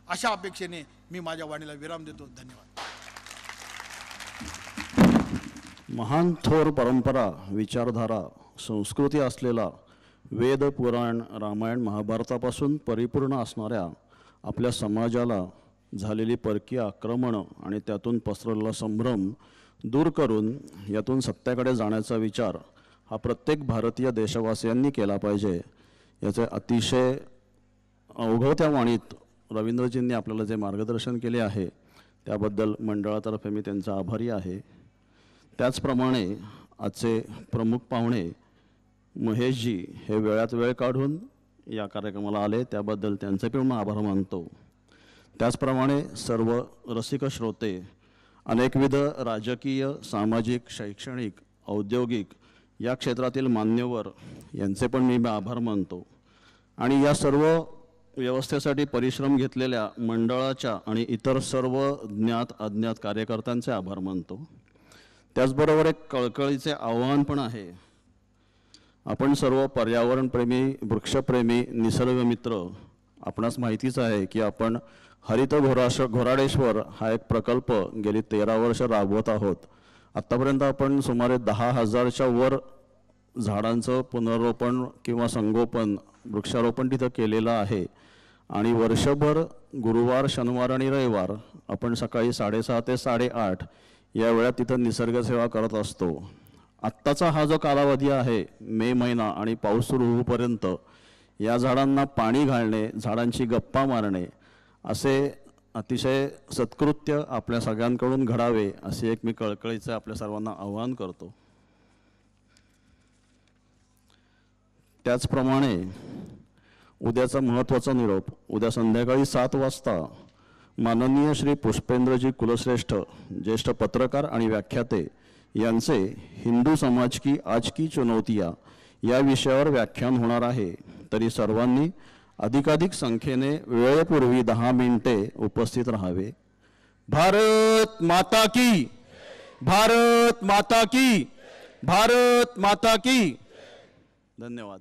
Speaker 2: अशा अपेक्षेने मी माझ्या वाणीला विराम देतो. धन्यवाद.
Speaker 3: महान थोर परंपरा, विचारधारा, संस्कृती असलेला वेद, पुराण, रामायण, महाभारतापासून परिपूर्ण असणाऱ्या आपल्या समाजाला झालेली परकीय आक्रमणं आणि त्यातून पसरलेला संभ्रम दूर करून यातून सत्याकडे जाण्याचा विचार हा प्रत्येक भारतीय देशवासियांनी केला पाहिजे. याचे अतिशय अवघत्या वाणीत रवींद्रजींनी आपल्याला जे मार्गदर्शन केले आहे त्याबद्दल मंडळातर्फे मी त्यांचा आभारी आहे. त्याचप्रमाणे आजचे प्रमुख पाहुणे महेशजी हे वेळात वेळ काढून या कार्यक्रमाला आले, त्याबद्दल त्यांचे पण आभार मानतो. त्याचप्रमाणे सर्व रसिक श्रोते, अनेकविध राजकीय, सामाजिक, शैक्षणिक, औद्योगिक या क्षेत्रातील मान्यवर यांचे पण मी आभार मानतो. आणि या सर्व व्यवस्थेसाठी परिश्रम घेतलेल्या मंडळाच्या आणि इतर सर्व ज्ञात अज्ञात कार्यकर्त्यांचे आभार मानतो. त्याचबरोबर एक कळकळीचे आव्हान पण आहे. आपण सर्व पर्यावरणप्रेमी, वृक्षप्रेमी, निसर्गमित्र, आपणास माहितीच आहे की आपण हरित घोराडेश्वर हा एक प्रकल्प गेली 13 वर्ष राबवत आहोत. आत्तापर्यंत आपण सुमारे 10,000च्या वर झाडांचं पुनर्रोपण किंवा संगोपन, वृक्षारोपण तिथं केलेलं आहे. आणि वर्षभर गुरुवार, शनिवार आणि रविवार आपण सकाळी 6:30 ते 8:30 या वेळात तिथं निसर्गसेवा करत असतो. आत्ताचा हा जो कालावधी आहे, मे महिना आणि पाऊस सुरू होईपर्यंत, या झाडांना पाणी घालणे, झाडांची गप्पा मारणे असे अतिशय सत्कृत्य आपल्या सगळ्यांकडून घडावे असे एक मी कळकळीचं आपल्या सर्वांना आवाहन करतो. त्याचप्रमाणे उद्याचा महत्त्वाचा निरोप, उद्या संध्याकाळी 7 वाजता माननीय श्री पुष्पेंद्रजी कुलश्रेष्ठ ज्येष्ठ पत्रकार आणि व्याख्याते यांचे हिंदू समाज की आज की चुनौतियाँ या विषयावर व्याख्यान होणार आहे, तरी सर्वांनी अधिकाधिक संख्येने वेळेपूर्वी 10 मिनिटे उपस्थित राहावे. भारत माता की, भारत माता की, भारत माता की. धन्यवाद.